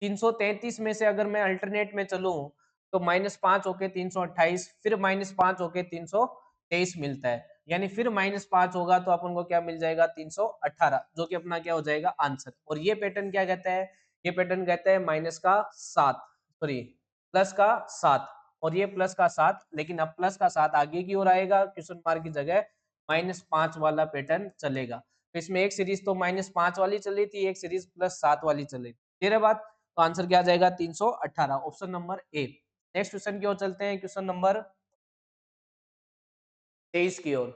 333 में से अगर मैं अल्टरनेट में चलूं तो -5 होके 328, फिर -5 होके 323 मिलता है। यानी फिर -5 होगा तो अपन को क्या मिल जाएगा, 318, जो कि अपना क्या हो जाएगा, आंसर। और ये पैटर्न क्या कहता है, ये पैटर्न कहता है -7, सॉरी +7, और ये +7, लेकिन अब +7 आगे की ओर आएगा, क्वेश्चन मार्क की जगह -5 वाला पैटर्न चलेगा। तो इसमें एक सीरीज तो -5 वाली चल रही थी, एक सीरीज +7 वाली चल रही थी। क्लियर है बात? तो आंसर क्या आ जाएगा, 318, option number A. Next question की ओर चलते हैं, क्वेश्चन नंबर 23 की ओर।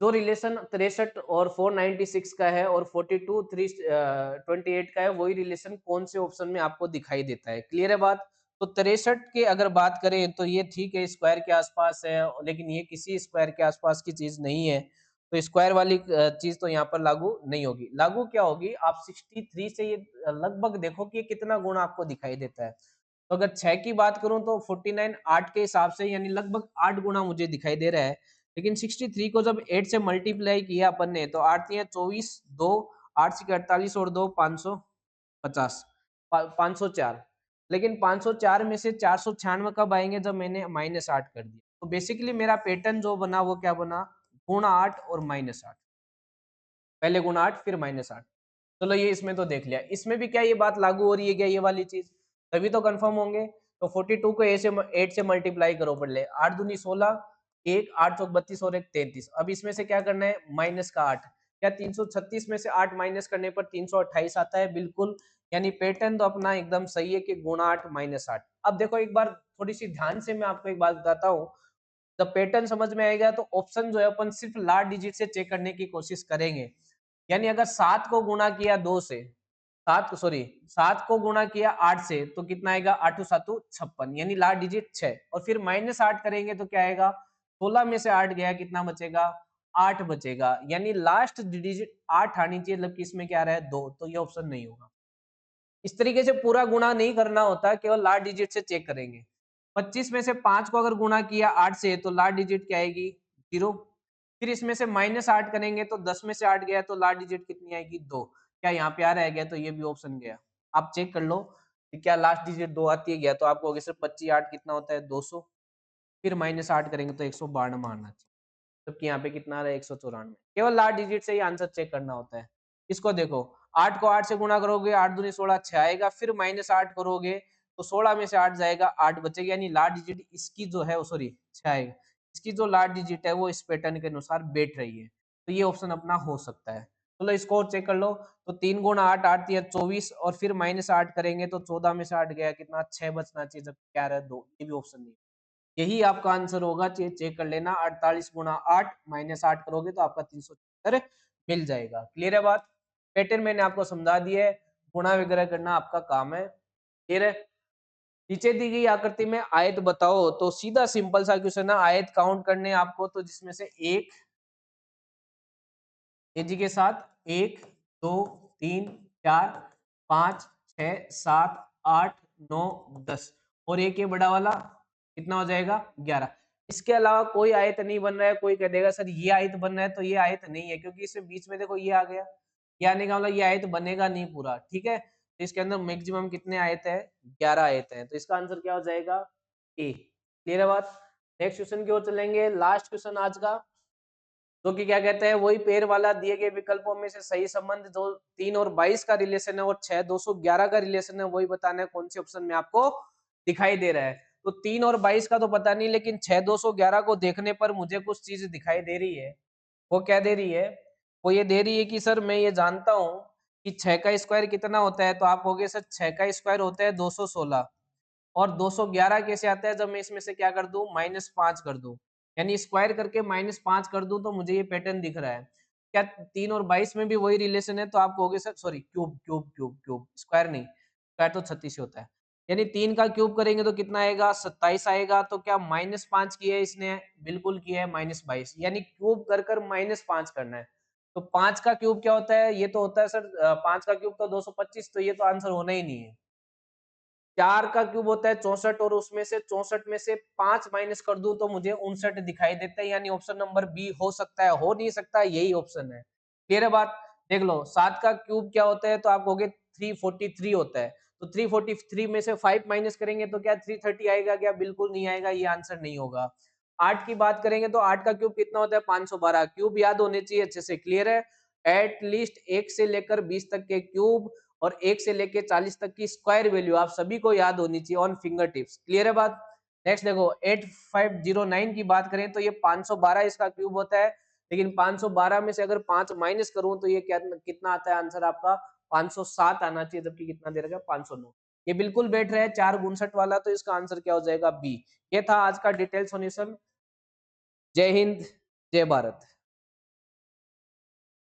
जो रिलेशन 63 और 496 का है और 42 328 का है, वही रिलेशन कौन से ऑप्शन में आपको दिखाई देता है। क्लियर है बात? तो 63 की अगर बात करें तो ये ठीक है, स्क्वायर के आसपास है, लेकिन ये किसी स्क्वायर के आसपास की चीज नहीं है। तो स्क्वायर वाली चीज तो यहाँ पर लागू नहीं होगी। लागू क्या होगी, आप 63 से ये लगभग देखो कि ये कितना गुण आपको दिखाई देता है। तो अगर 6 की बात करूं तो 49 8 के हिसाब से, यानी लगभग 8 गुना मुझे दिखाई दे रहा है। लेकिन 63 को जब 8 से मल्टीप्लाई किया अपन ने तो 8 3 24, 2 8 से 48 और 2 550, 504। लेकिन 504 में से 496 कब आएंगे, जब मैंने -8 कर दिया। तो बेसिकली मेरा पैटर्न जो बना वो क्या बना, गुणा 8 और -8। पहले गुणा 8 फिर -8। चलो ये इसमें तो देख लिया, इसमें भी क्या ये बात लागू हो रही है क्या, ये वाली चीज, तभी तो कंफर्म होंगे। तो 42 को 8 से मल्टीप्लाई करो पहले, 8 दूनी 16, एक 8 चौक 32 और एक 33। अब इसमें से क्या करना है, माइनस का 8। क्या 336 में से 8 माइनस करने पर 328 आता है, बिल्कुल। यानी पैटर्न तो अपना एकदम सही है कि गुणा 8 -8। अब देखो एक बार थोड़ी सी ध्यान से मैं आपको एक बात बताता हूँ, जब पैटर्न समझ में आएगा तो ऑप्शन जो है अपन सिर्फ लार्ज डिजिट से चेक करने की कोशिश करेंगे। यानी अगर 7 को गुणा किया 2 से, 7 को गुणा किया 8 से तो कितना आएगा, 8 7 56, यानी लास्ट डिजिट 6, और फिर -8 करेंगे तो क्या आएगा, 16 में से 8 गया, कितना बचेगा, 8 बचेगा। यानी लास्ट डिजिट 8 आनी चाहिए, मतलब कि इसमें क्या आ रहा है, 2, तो ये ऑप्शन नहीं होगा। इस तरीके से पूरा गुणा नहीं करना होता, केवल लास्ट डिजिट से चेक करेंगे। 25 में से 5 को अगर गुणा किया 8 से तो लास्ट डिजिट क्या आएगी, 0। फिर इसमें से -8 करेंगे तो 10 में से 8 गया तो लास्ट डिजिट कितनी आएगी, 2। क्या यहाँ पे आ रहा है क्या, तो ये भी ऑप्शन गया। आप चेक कर लो कि क्या लास्ट डिजिट 2 आती है, गया तो आपको होगी सिर्फ 25 8 कितना होता है, 200। फिर -8 करेंगे तो 192 आना चाहिए, जबकि यहाँ पे कितना आ रहा है, 194। केवल लास्ट डिजिट से ही आंसर चेक करना होता है। इसको देखो, 8 को 8 से गुणा करोगे, 8 दूनी 16, 6 आएगा, फिर -8 करोगे तो 16 में से 8 जाएगा, 8 बचेगा, यानी लास्ट डिजिट इसकी जो है, सॉरी 6 आएगा। इसकी जो लास्ट डिजिट है वो इस पैटर्न के अनुसार बैठ रही है, तो ये ऑप्शन अपना हो सकता है। चलो स्कोर चेक कर लो, तो 3 गुणा 8, 8 3 24, और फिर -8 करेंगे तो 14 में से 8 गया, कितना, 6 बचना चाहिए, जब क्या रहा है, 2। ये भी ऑप्शन नहीं, यही आपका आंसर होगा, चेक कर लेना। 48 गुणा 8 -8 करोगे तो आपका 376 मिल जाएगा। क्लियर है बात? पैटर्न मैंने आपको समझा दिया है, गुणा वगैरह करना आपका काम है। क्लियर है? नीचे दी गई आकृति में आयत बताओ, तो सीधा सिंपल सा क्वेश्चन है, आयत काउंट करने आपको, तो जिसमें से एक तेजी के साथ, एक 2 3 4 5 6 7 8 9 10 और एक ये बड़ा वाला कितना हो जाएगा 11। इसके अलावा कोई आयत नहीं बन रहा है। कोई कह देगा सर ये आयत बन रहा है, तो ये आयत नहीं है क्योंकि इसमें बीच में देखो ये आ गया। ये आने का मतलब ये आयत बनेगा नहीं पूरा, ठीक है। तो इसके अंदर मैक्सिमम कितने आयत है, 11 आयत है। तो इसका आंसर क्या हो जाएगा, ए। क्लियर है बात। नेक्स्ट क्वेश्चन की ओर चलेंगे, लास्ट क्वेश्चन आज का, तो कि क्या कहते हैं, वही पेड़ वाला दिए गए विकल्पों में से सही संबंध जो 3 और 22 का रिलेशन है और 6 211 का रिलेशन है, वही बताना है कौन से ऑप्शन में आपको दिखाई दे रहा है। तो 3 और 22 का तो पता नहीं, लेकिन 6 211 को देखने पर मुझे कुछ चीज दिखाई दे रही है। वो क्या दे रही है, वो ये दे रही है कि सर मैं ये जानता हूं कि 6 का स्क्वायर कितना होता है। तो आप कहोगे सर 6 का स्क्वायर होता है 216, और 211 कैसे आता है, जब मैं इसमें से क्या कर दूं, -5 कर दूं, यानी स्क्वायर करके -5 कर दूं, तो मुझे ये पैटर्न दिख रहा है। क्या 3 और 22 में भी वही रिलेशन है? तो आप कहोगे sir sorry, cube cube cube cube, square नहीं, स्क्वायर तो 36 होता है। यानी 3 का क्यूब करेंगे तो कितना आएगा, 27 आएगा। तो क्या -5 किया है इसने, बिल्कुल किया है, -22, यानी क्यूब कर कर -5 करना है। तो 5 का क्यूब क्या होता है, ये तो होता है सर 5 का क्यूब तो 225, तो ये तो आंसर होना ही नहीं है। 4 का क्यूब होता है 64, और उसमें से 64 में से 5 माइनस कर दूं तो मुझे 59 दिखाई देता है, यानी ऑप्शन नंबर बी हो सकता है, हो नहीं सकता, यही ऑप्शन है। क्लियर है बात। देख लो 7 का क्यूब क्या होता है, तो आप कहोगे 343 होता है। तो 343 में से 5 माइनस करेंगे तो क्या 330 आएगा क्या, बिल्कुल नहीं आएगा, ये आंसर नहीं होगा। 8 की बात करेंगे तो 8 का क्यूब कितना होता है, 512। क्यूब याद होने चाहिए अच्छे से, क्लियर है। एटलीस्ट 1 से लेकर 20 तक के क्यूब और 1 से लेके 40 तक की स्क्वायर वैल्यू आप सभी को याद होनी चाहिए ऑन फिंगर टिप्स। क्लियर है बात। नेक्स्ट देखो 8509 की बात करें तो ये 512 इसका क्यूब होता है, लेकिन 512 में से अगर 5 माइनस करूं तो ये क्या कितना आता है आंसर आपका, 507 आना चाहिए, जबकि कितना दे रखा है, 509। ये बिल्कुल बैठ रहा है 4 वाला, तो इसका आंसर क्या हो जाएगा, बी। ये था आज का डिटेल सॉल्यूशन। जय हिंद, जय भारत।